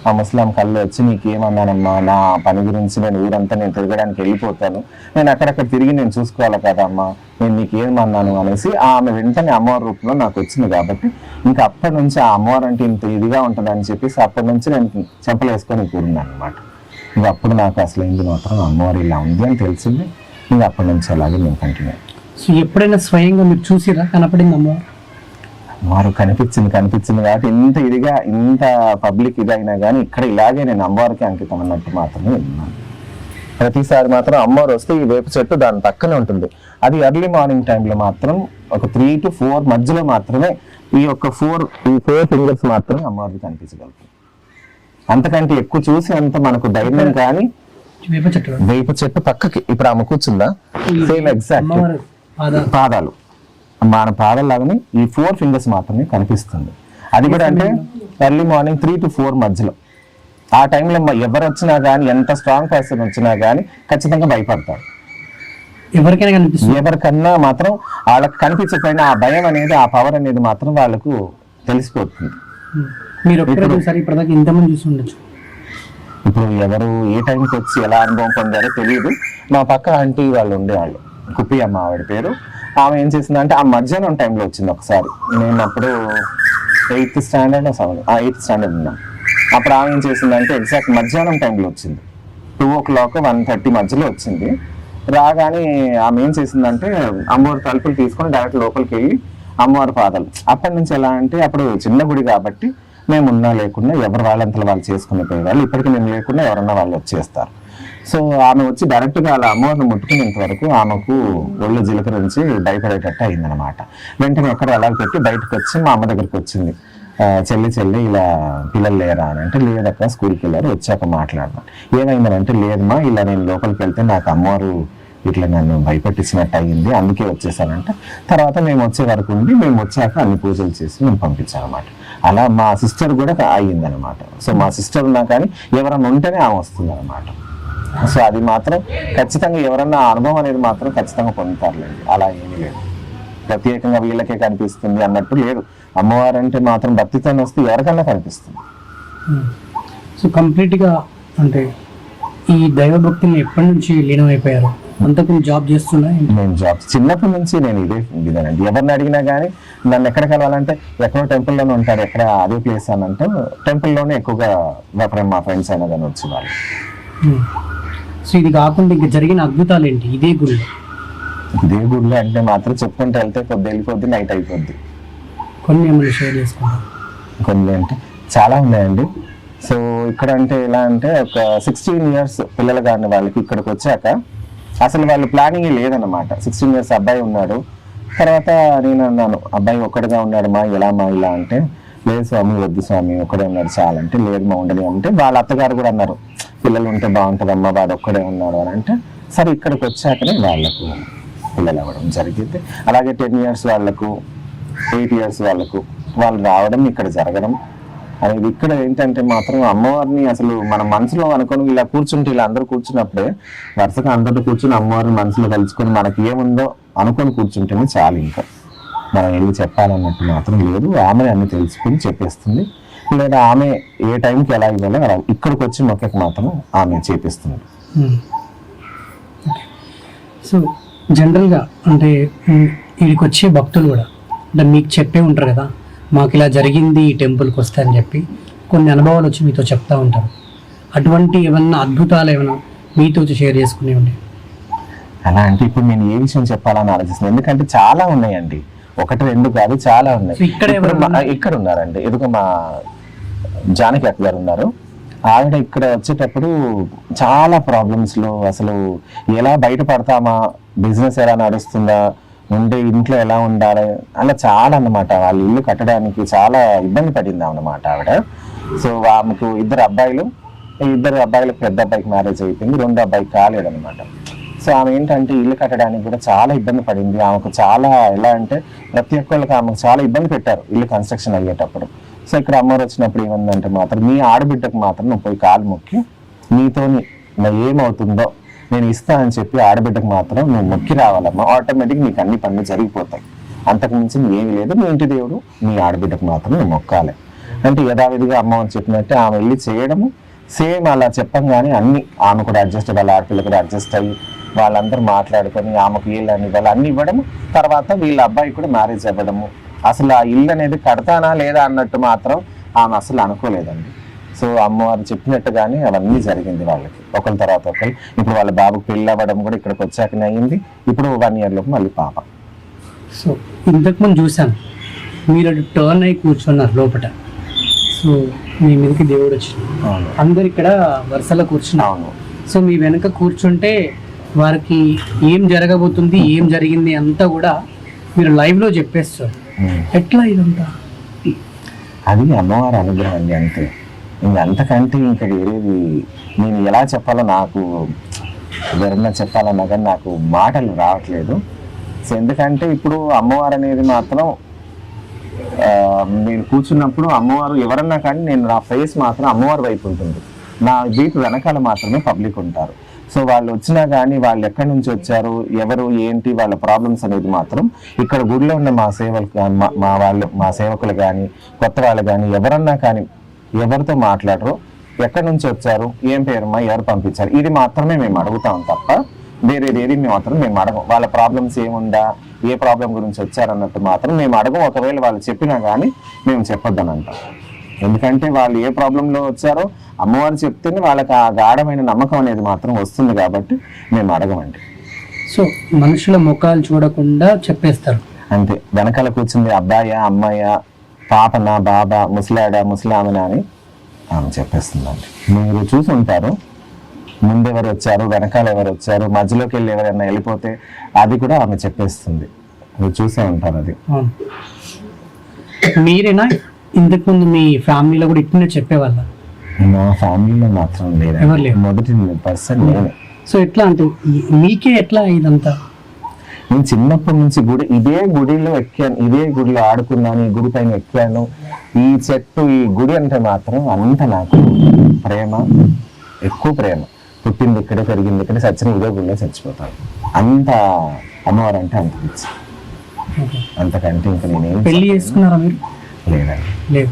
ఆ ముస్లాం కళ్ళు వచ్చి నీకేమన్నానమ్మా, నా పని గురించి నేను ఊరంతా నేను తిరగడానికి వెళ్ళిపోతాను, నేను అక్కడక్కడ తిరిగి నేను చూసుకోవాలి కదా అమ్మా, నేను నీకేమన్నాను అనేసి ఆమె వెంటనే అమ్మవారి రూపంలో నాకు వచ్చింది. కాబట్టి ఇంకా అప్పటి నుంచి ఆ అమ్మవారు అంటే ఇంత ఇదిగా ఉంటుందని చెప్పేసి అప్పటి నుంచి నేను చెంపలు వేసుకొని కూరున్నాను అనమాట. ఇంకా అప్పుడు నాకు అసలు ఏంది మాత్రం అమ్మవారు ఇలా ఉంది అని తెలిసింది. ఇంకా అప్పటి నుంచి అలాగే నేను కంటిన్యూ. సో ఎప్పుడైనా స్వయంగా మీరు చూసిరా కనపడింది అమ్మవారు? అమ్మవారు కనిపించింది కాబట్టి ఇంత పబ్లిక్ ఇదైనా కానీ ఇక్కడ ఇలాగే నేను అమ్మవారికి అంకితం అన్నట్టు మాత్రమే ఉన్నాను. ప్రతిసారి మాత్రం అమ్మవారు వస్తే ఈ వేప చెట్టు దాని పక్కనే ఉంటుంది. అది ఎర్లీ మార్నింగ్ టైంలో మాత్రం ఒక 3 to 4 మధ్యలో మాత్రమే ఈ 4 ఫింగర్స్ మాత్రమే అమ్మవారికి కనిపించగలుగుతుంది. అంతకంటే ఎక్కువ చూసి అంత మనకు ధైర్యం కానీ వేప చెట్టు పక్కకి ఇప్పుడు ఆమె కూర్చుందా సేమ్ ఎగ్జాక్ట్ పాదాలు మన పాదాలు లాగానే ఈ 4 ఫింగర్స్ మాత్రమే కనిపిస్తుంది. అది కూడా అంటే ఎర్లీ మార్నింగ్ 3 to 4 మధ్యలో. ఆ టైంలో ఎవరు వచ్చినా కానీ ఎంత స్ట్రాంగ్ పర్సన్ వచ్చినా కానీ ఖచ్చితంగా భయపడతారు. ఎవరికన్నా మాత్రం వాళ్ళకి కనిపించకపోయినా ఆ భయం అనేది, ఆ పవర్ అనేది మాత్రం వాళ్ళకు తెలిసిపోతుంది. ఇప్పుడు ఎవరు ఏ టైంకి వచ్చి ఎలా అనుభవం పొందారో తెలియదు. మా పక్క ఆంటీ వాళ్ళు ఉండేవాళ్ళు, కుప్పి అమ్మ ఆవిడ పేరు. ఆమె ఏం చేసిందంటే ఆ మధ్యాహ్నం టైంలో వచ్చింది ఒకసారి. నేను అప్పుడు 8th స్టాండర్డ్ ఉన్నాం. అప్పుడు ఆమె ఏం చేసిందంటే ఎగ్జాక్ట్ మధ్యాహ్నం టైంలో వచ్చింది, 2 o'clock 1:30 మధ్యలో వచ్చింది. రాగానే ఆమె ఏం చేసిందంటే అమ్మవారి తలుపులు తీసుకొని డైరెక్ట్ లోపలికి వెళ్ళి అమ్మవారి పాదాలు. అప్పటి నుంచి ఎలా అంటే అప్పుడు చిన్న గుడి కాబట్టి మేము ఉన్నా లేకుండా ఎవరు వాళ్ళంతలో వాళ్ళు చేసుకుని పోయేవాళ్ళు. ఇప్పటికీ మేము లేకుండా ఎవరన్నా వాళ్ళు వచ్చేస్తారు. సో ఆమె వచ్చి డైరెక్ట్గా అలా అమ్మవారిని ముట్టుకునేంత వరకు ఆమెకు ఒళ్ళు జీలకరించి భయపడేటట్టు అయిందనమాట. వెంటనే ఎక్కడ అలా పెట్టి బయటకు వచ్చి మా అమ్మ దగ్గరికి వచ్చింది. చెల్లి ఇలా పిల్లలు లేరా అని అంటే లేదక్క స్కూల్కి వెళ్ళారు, వచ్చాక మాట్లాడదాం. ఏమైందని అంటే లేదమ్మా ఇలా నేను లోపలికి వెళ్తే నాకు అమ్మవారు ఇట్లా నన్ను భయపెట్టించినట్టు అయ్యింది, అందుకే వచ్చేసానంట. తర్వాత మేము వచ్చే వరకు ఉండి మేము వచ్చాక అన్ని పూజలు చేసి మేము పంపించామన్నమాట. అలా మా సిస్టర్ కూడా అయ్యిందనమాట. సో మా సిస్టర్ ఉన్నా కానీ ఎవరన్నా ఉంటేనే ఆమె వస్తుంది అనమాట. సో అది మాత్రం ఖచ్చితంగా ఎవరన్నా అనుభవం అనేది మాత్రం ఖచ్చితంగా పొందుతారులేండి. అలా ఏమీ లేదు, ప్రత్యేకంగా వీళ్ళకే కనిపిస్తుంది అన్నట్టు లేదు. అమ్మవారు అంటే మాత్రం భక్తితో వస్తే ఎవరికన్నా కనిపిస్తుంది. సో కంప్లీట్గా అంటే ఈ దైవభక్తిని ఎప్పటి నుంచి లీనమైపోయారు? అంతకు జాబ్ చేస్తున్నా? నేను జాబ్ చిన్నప్పటి నుంచి నేను ఇదేనండి. ఎవరిని అడిగినా కానీ నన్ను ఎక్కడ కలవాలంటే ఎక్కడో టెంపుల్లోనే ఉంటారు, ఎక్కడ అదే ప్లేస్ అని అంటే టెంపుల్లోనే ఎక్కువగా మా ఫ్రెండ్స్ అయినా కానీ వచ్చేవాళ్ళు. సో ఇది కాకుండా ఇంకా జరిగిన అద్భుతాలు ఏంటి ఇదే గుడిలో? ఇదే గుడిలో అంటే మాత్రం చెప్పుకుంటూ వెళ్తే వెళ్ళిపోద్ది, నైట్ అయిపోద్ది. కొన్ని ఏమైనా షేర్ చేసుకుంటారు? కొన్ని అంటే చాలా ఉన్నాయండి. సో ఇక్కడ అంటే ఎలా అంటే ఒక 16 years పిల్లలు కానీ వాళ్ళకి ఇక్కడికి వచ్చాక అసలు వాళ్ళు ప్లానింగ్ లేదన్నమాట. 16 years అబ్బాయి ఉన్నాడు. తర్వాత నేను అన్నాను, అబ్బాయి ఒక్కడిగా ఉన్నాడు మా, ఎలా మా ఇలా అంటే, లేదు స్వామి వద్దు స్వామి ఒక్కడే ఉన్నాడు చాలా అంటే, లేదు మా ఉండని అంటే, వాళ్ళ అత్తగారు కూడా అన్నారు పిల్లలు ఉంటే బాగుంటుందమ్మా వాడు ఒక్కడే ఉన్నాడు అని అంటే, సరే ఇక్కడికి వచ్చాకనే వాళ్ళకు పిల్లలు అవ్వడం జరిగింది. అలాగే 10 years వాళ్ళకు, 8 years వాళ్ళకు వాళ్ళు రావడం ఇక్కడ జరగడం అనేది. ఇక్కడ ఏంటంటే మాత్రం అమ్మవారిని అసలు మన మనసులో అనుకొని ఇలా కూర్చుంటే, ఇలా అందరూ కూర్చున్నప్పుడే వరుసగా అందరితో కూర్చుని అమ్మవారిని మనసులో కలుసుకొని మనకి ఏముందో అనుకొని కూర్చుంటేనే చాలు. ఇంకా మనం వెళ్ళి చెప్పాలన్నట్టు మాత్రం లేదు. ఆమె అన్ని తెలుసుకుని చెప్పేస్తుంది, లేదా ఆమె ఏ టైంకి ఎలా ఇవ్వాలో అలా ఇక్కడికి వచ్చి మొక్కకి మాత్రం ఆమె చేపిస్తుంది. సో జనరల్గా అంటే వీడికి వచ్చే భక్తులు కూడా అంటే మీకు చెప్పే ఉంటారు కదా, మాకు ఇలా జరిగింది ఈ టెంపుల్కి వస్తే అని చెప్పి కొన్ని అనుభవాలు వచ్చి మీతో చెప్తా ఉంటారు. అటువంటి ఏమన్నా అద్భుతాలు ఏమైనా మీతో వచ్చి షేర్ చేసుకునే ఉండే? అలా అంటే ఇప్పుడు నేను ఏ విషయం చెప్పాలని ఆలోచిస్తున్నాను, ఎందుకంటే చాలా ఉన్నాయండి, 1 2 కాదు చాలా ఉన్నాయి. ఇక్కడ ఉన్నారండి, ఎదుగు మా జానకి అక్క గారు ఉన్నారు. ఆవిడ ఇక్కడ వచ్చేటప్పుడు చాలా ప్రాబ్లమ్స్ లో అసలు ఎలా బయటపడతామా, బిజినెస్ ఎలా నడుస్తుందా, ఉండే ఇంట్లో ఎలా ఉండాలి అలా చాలా అన్నమాట. వాళ్ళ ఇల్లు కట్టడానికి చాలా ఇబ్బంది పడింది అన్నమాట ఆవిడ. సో ఆమెకు 2 అబ్బాయిలు, 2 అబ్బాయిలకు పెద్ద అబ్బాయికి మ్యారేజ్ అయిపోయింది, 2 అబ్బాయికి కాలేదన్నమాట. సో ఆమె ఏంటంటే ఇల్లు కట్టడానికి కూడా చాలా ఇబ్బంది పడింది. ఆమెకు చాలా ఎలా అంటే ప్రతి ఒక్కళ్ళకి ఆమెకు చాలా ఇబ్బంది పెట్టారు ఇల్లు కన్స్ట్రక్షన్ అయ్యేటప్పుడు. సో ఇక్కడ అమ్మవారు వచ్చినప్పుడు ఏమందంటే మాత్రం మీ ఆడబిడ్డకు మాత్రం నువ్వు పోయి కాలు మొక్కి నీతో ఏమవుతుందో నేను ఇస్తా అని చెప్పి ఆడబిడ్డకు మాత్రం నువ్వు మొక్కి రావాలమ్మా, ఆటోమేటిక్ నీకు అన్ని పనులు జరిగిపోతాయి, అంతకు మించి ఏమి లేదు, మీ ఇంటి దేవుడు మీ ఆడబిడ్డకు మాత్రం నువ్వు మొక్కాలి అంటే యథావిధిగా అమ్మవారు చెప్పినట్టే ఆమె వెళ్ళి చేయడము. సేమ్ అలా చెప్పంగానే అన్ని ఆమె కూడా అడ్జస్ట్, వాళ్ళ ఆడపిల్ల కూడా అడ్జస్ట్ అయ్యి వాళ్ళందరూ మాట్లాడుకొని ఆమెకు ఇల్లు అని వాళ్ళు అన్ని ఇవ్వడము. తర్వాత వీళ్ళ అబ్బాయి కూడా మ్యారేజ్ అవ్వడము. అసలు ఆ ఇల్లు అనేది కడతానా లేదా అన్నట్టు మాత్రం ఆమె అసలు అనుకోలేదండి. సో అమ్మవారు చెప్పినట్టుగానే అవన్నీ జరిగింది వాళ్ళకి, ఒకరి తర్వాత ఒకరు. ఇప్పుడు వాళ్ళ బాబుకి పెళ్ళి అవ్వడం కూడా ఇక్కడికి వచ్చాకనే అయింది. ఇప్పుడు 1 year లోపు మళ్ళీ పాప. సో ఇంతకుముందు చూశాను మీరు టర్న్ అయి కూర్చున్నారు లోపల. సో మీ మీదకి దేవుడు వచ్చింది, అందరు ఇక్కడ వరుసలో కూర్చున్నారు. సో మీ వెనక కూర్చుంటే వారికి ఏం జరగబోతుంది, ఏం జరిగింది అంతా కూడా మీరు లైవ్లో చెప్పేస్తారు. ఎట్లా ఇదంతా? అది అమ్మవారి అనుగ్రహం అండి, అంతే. అంతకంటే ఇంకా వేరేది నేను ఎలా చెప్పాలో, నాకు ఎవరన్నా చెప్పాలన్నా కానీ నాకు మాటలు రావట్లేదు. సో ఎందుకంటే ఇప్పుడు అమ్మవారు అనేది మాత్రం నేను కూర్చున్నప్పుడు అమ్మవారు ఎవరన్నా కానీ నేను నా ఫేస్ మాత్రం అమ్మవారి వైపు ఉంటుంది, నా వీపు వెనకాల మాత్రమే పబ్లిక్ ఉంటారు. సో వాళ్ళు వచ్చినా కానీ వాళ్ళు ఎక్కడి నుంచి వచ్చారు, ఎవరు ఏంటి వాళ్ళ ప్రాబ్లమ్స్ అనేది మాత్రం ఇక్కడ గుడిలో ఉన్న మా మా సేవకులు కానీ కొత్త వాళ్ళు కానీ ఎవరన్నా కానీ ఎవరితో మాట్లాడరు, ఎక్కడి నుంచి వచ్చారు, ఏం పేరుమా, ఎవరు పంపించారు, ఇది మాత్రమే మేము అడుగుతాం తప్ప వేరేది మాత్రం మేము అడగం. వాళ్ళ ప్రాబ్లమ్స్ ఏముందా, ఏ ప్రాబ్లం గురించి వచ్చారన్నట్టు మాత్రం మేము అడగం. ఒకవేళ వాళ్ళు చెప్పినా కానీ మేము చెప్పొద్దని అంటాం. ఎందుకంటే వాళ్ళు ఏ ప్రాబ్లంలో వచ్చారో అమ్మవారు చెప్తేనే వాళ్ళకి ఆ గాఢమైన నమ్మకం అనేది మాత్రం వస్తుంది కాబట్టి మేము అడగమండి. సో మనుషుల ముఖాలు చూడకుండా చెప్పేస్తారు అంతే. వెనకాల కూర్చుంది అబ్బాయా, అమ్మాయా, పాపనా, బాబా, ముసలాడా, ముసలామనా అని ఆమె చెప్పేస్తుందండి. మీరు చూసి ఉంటారు ముందెవరు వచ్చారు, వెనకాల ఎవరు వచ్చారు, మధ్యలోకి వెళ్ళి ఎవరైనా వెళ్ళిపోతే అది కూడా ఆమె చెప్పేస్తుంది. మీరు చూసే ఉంటారు అది. మీరేనా ఇంతకుముందు మీ ఫ్యామిలీలో కూడా ఇట్లనే చెప్పేవాళ్ళ? నా ఫ్యామిలీలో మాత్రం లేదు, మొదటి పర్సన్ నేనే. సో ఎట్లా అంటే మీకే ఎట్లా ఇదంతా? నేను చిన్నప్పటి నుంచి ఇదే గుడిలో ఎక్కాను, ఇదే గుడిలో ఆడుకున్నాను, ఈ గుడి పైన ఎక్కాను, ఈ చెట్టు, ఈ గుడి అంటే మాత్రం అంత నాకు ప్రేమ, ఎక్కువ ప్రేమ. పుట్టింది ఇక్కడే, పెరిగింది ఇక్కడే, చచ్చిన ఇదే గుడిలో చచ్చిపోతాను. అంత అమ్మవారు అంటే అంత పిచ్చి. అంతకంటే ఇంకా నేనేం. పెళ్లి చేసుకున్నారా మీరు? లేదండి. లేదు.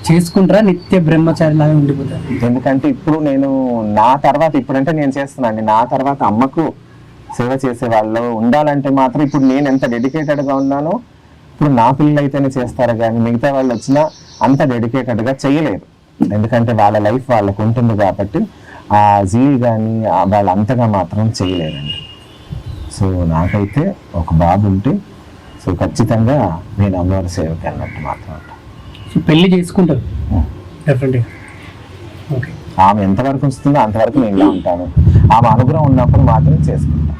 చేసుకుంటారా? నిత్య బ్రహ్మచారి లాగా ఉండిపోతారు? ఎందుకంటే ఇప్పుడు నేను నా తర్వాత, ఇప్పుడంటే నేను చేస్తున్నాను, నా తర్వాత అమ్మకు సేవ చేసే వాళ్ళు ఉండాలంటే మాత్రం ఇప్పుడు నేను ఎంత డెడికేటెడ్గా ఉన్నానో ఇప్పుడు నా పిల్లలు అయితేనే చేస్తారు, కానీ మిగతా వాళ్ళు వచ్చినా అంత డెడికేటెడ్గా చేయలేరు. ఎందుకంటే వాళ్ళ లైఫ్ వాళ్ళకు ఉంటుంది కాబట్టి ఆ జీవి కానీ వాళ్ళు అంతగా మాత్రం చేయలేరండి. సో నాకైతే ఒక బాబు ఉంటే సో ఖచ్చితంగా నేను అమ్మవారి సేవకి అన్నట్టు మాత్రం. సో పెళ్లి చేసుకుంటారు డెఫినెట్గా. ఓకే. ఆమె ఎంతవరకు ఉంచుతుందో అంతవరకు నేను ఇలా ఉంటాను. ఆమె అనుగ్రహం ఉన్నప్పుడు మాత్రం చేసుకుంటాను.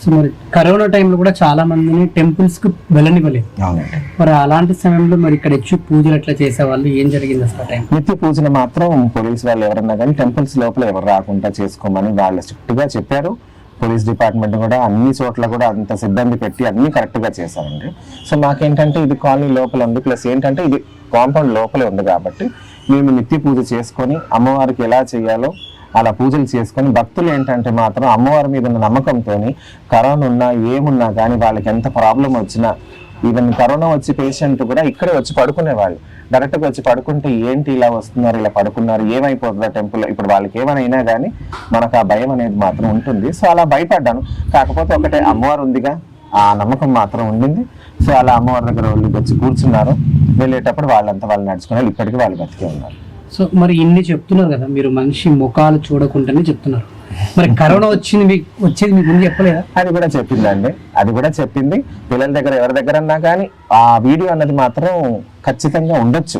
సో మరి కరోనా టైంలో కూడా చాలా మందిని టెంపుల్స్ కు వెళ్ళనివ్వలేదు. అవునండి. మరి అలాంటి సమయంలో మరి ఇక్కడ వచ్చి పూజలు ఎట్లా చేసేవాళ్ళు, ఏం జరిగింది అసలు టైం? నిత్య పూజలు మాత్రం పోలీస్ వాళ్ళు ఎవరన్నా కానీ టెంపుల్స్ లోపల ఎవరు రాకుండా చేసుకోమని వాళ్ళు స్ట్రిక్ట్ గా చెప్పారు. పోలీస్ డిపార్ట్మెంట్ కూడా అన్ని చోట్ల కూడా అంత సిబ్బంది పెట్టి అన్ని కరెక్ట్ గా చేశారండి. సో మాకేంటంటే ఇది కాలనీ లోపల ఉంది, ప్లస్ ఏంటంటే ఇది కాంపౌండ్ లోపలే ఉంది కాబట్టి మేము నిత్య పూజ చేసుకొని అమ్మవారికి ఎలా చేయాలో అలా పూజలు చేసుకొని భక్తులు ఏంటంటే మాత్రం అమ్మవారి మీద ఉన్న నమ్మకంతో కరోనా ఉన్నా ఏమున్నా కానీ వాళ్ళకి ఎంత ప్రాబ్లం వచ్చినా, ఈవెన్ కరోనా వచ్చి పేషెంట్ కూడా ఇక్కడే వచ్చి పడుకునేవాళ్ళు. డైరెక్ట్గా వచ్చి పడుకుంటే ఏంటి ఇలా వస్తున్నారు, ఇలా పడుకున్నారు, ఏమైపోతుందా టెంపుల్, ఇప్పుడు వాళ్ళకి ఏమైనా కానీ మనకు ఆ భయం అనేది మాత్రం ఉంటుంది. సో అలా భయపడ్డాను. కాకపోతే ఒకటే అమ్మవారు ఉందిగా, ఆ నమ్మకం మాత్రం ఉండింది. సో అలా అమ్మవారి దగ్గర వాళ్ళు వచ్చి కూర్చున్నారు. వెళ్ళేటప్పుడు వాళ్ళంతా వాళ్ళు నడుచుకున్నారు. ఇప్పటికీ వాళ్ళు బతికే ఉన్నారు. సో మరి ఇన్ని చెప్తున్నారు కదా, మీరు మనిషి ముఖాలు చూడకుండానే చెప్తున్నారు. మరి కరోనా వచ్చేది మీకు ముందు చెప్పలేదా? అది కూడా చెప్పిందండి, అది కూడా చెప్పింది. పిల్లల దగ్గర ఎవరి దగ్గర అన్నా కానీ ఆ వీడియో అన్నది మాత్రం ఖచ్చితంగా ఉండొచ్చు.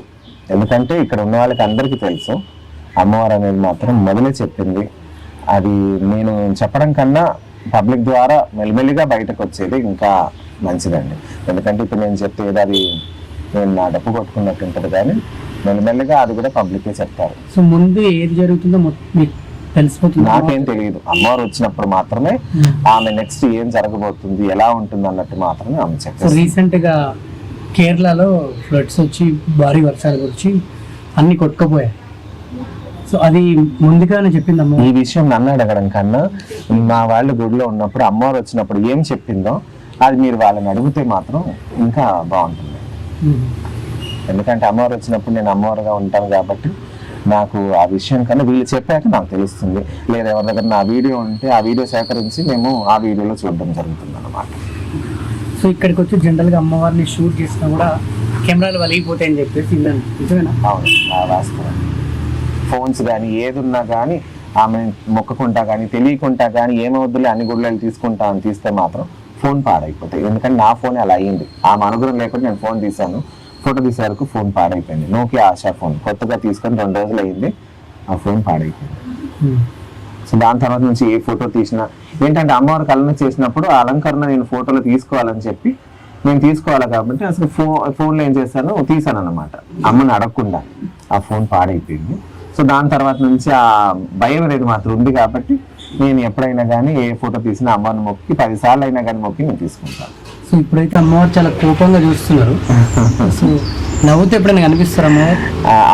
ఎందుకంటే ఇక్కడ ఉన్న వాళ్ళకి అందరికీ తెలుసు అమ్మవారు అనేది మాత్రం మొదలే చెప్పింది. అది నేను చెప్పడం కన్నా పబ్లిక్ ద్వారా మెల్లిమెల్లిగా బయటకు వచ్చేది ఇంకా మంచిదండి. ఎందుకంటే ఇప్పుడు నేను చెప్పేది అది నేను నా డప్పు కొట్టుకున్నట్టు ఉంటుంది, కానీ మెల్లిమెల్లిగా అది కూడా పబ్లికే చెప్తారు. సో ముందు ఏది జరుగుతుందో మీకు తెలిసిపోతుంది? నాకేం తెలియదు. అమ్మవారు వచ్చినప్పుడు మాత్రమే ఆమె నెక్స్ట్ ఏం జరగబోతుంది, ఎలా ఉంటుంది అన్నట్టు మాత్రమే ఆమె చెప్పారు. రీసెంట్ గా కేరళలో ఫ్లడ్స్ వచ్చి భారీ వర్షాలు వచ్చి అన్ని కొట్టుకుపోయాయి. సో అది ముందుగానే చెప్పిందమ్మా. ఈ విషయం నన్ను అడగడం కన్నా మా వాళ్ళు గుడిలో ఉన్నప్పుడు అమ్మవారు వచ్చినప్పుడు ఏం చెప్పిందో అది మీరు వాళ్ళని అడిగితే మాత్రం ఇంకా బాగుంటుంది. ఎందుకంటే అమ్మవారు వచ్చినప్పుడు నేను అమ్మవారుగా ఉంటాను కాబట్టి నాకు ఆ విషయం కన్నా వీళ్ళు చెప్పాక నాకు తెలుస్తుంది. లేదా ఎవరి దగ్గర నా వీడియో ఉంటే ఆ వీడియో సేకరించి మేము ఆ వీడియోలో చూడడం జరుగుతుంది అన్నమాట. సో ఇక్కడికి వచ్చి జనరల్గా అమ్మవారిని షూట్ చేసినా కూడా కెమెరాలు వలిగిపోతాయని చెప్పేసి విన్నాను, నిజమేనా? అవును, వాస్తవం. ఫోన్స్ కానీ ఏది ఉన్నా కానీ ఆమె మొక్కకుంటా కానీ తెలియకుంటా కానీ ఏమవుద్దులే అన్ని గుడ్లు తీసుకుంటా అని తీస్తే మాత్రం ఫోన్ పాడైపోతాయి. ఎందుకంటే నా ఫోన్ అలా అయ్యింది. ఆమె అనుగ్రహం లేకుండా నేను ఫోన్ తీశాను, ఫోటో తీసే వరకు ఫోన్ పాడైపోయింది. నోకియా ఆశా ఫోన్ కొత్తగా తీసుకొని 2 రోజులు అయింది, ఆ ఫోన్ పాడైపోయింది. సో దాని తర్వాత నుంచి ఏ ఫోటో తీసినా ఏంటంటే అమ్మవారికి అలంకరణ చేసినప్పుడు ఆ అలంకరణ నేను ఫోటోలో తీసుకోవాలని చెప్పి నేను తీసుకోవాలి కాబట్టి అసలు ఫోన్లో ఏం చేశాను, తీసాను అన్నమాట. అమ్మని అడగకుండా ఆ ఫోన్ పాడైపోయింది. సో దాని తర్వాత నుంచి ఆ భయం అనేది మాత్రం ఉంది కాబట్టి నేను ఎప్పుడైనా కానీ ఏ ఫోటో తీసినా అమ్మవారిని మొక్కి 10 సార్లు అయినా కానీ మొక్కి నేను తీసుకుంటాను. సో ఇప్పుడైతే అమ్మవారు చాలా కోపంగా చూస్తున్నారు. సో నవ్వుతూ ఎప్పుడైనా కనిపిస్తారు అమ్మవారు?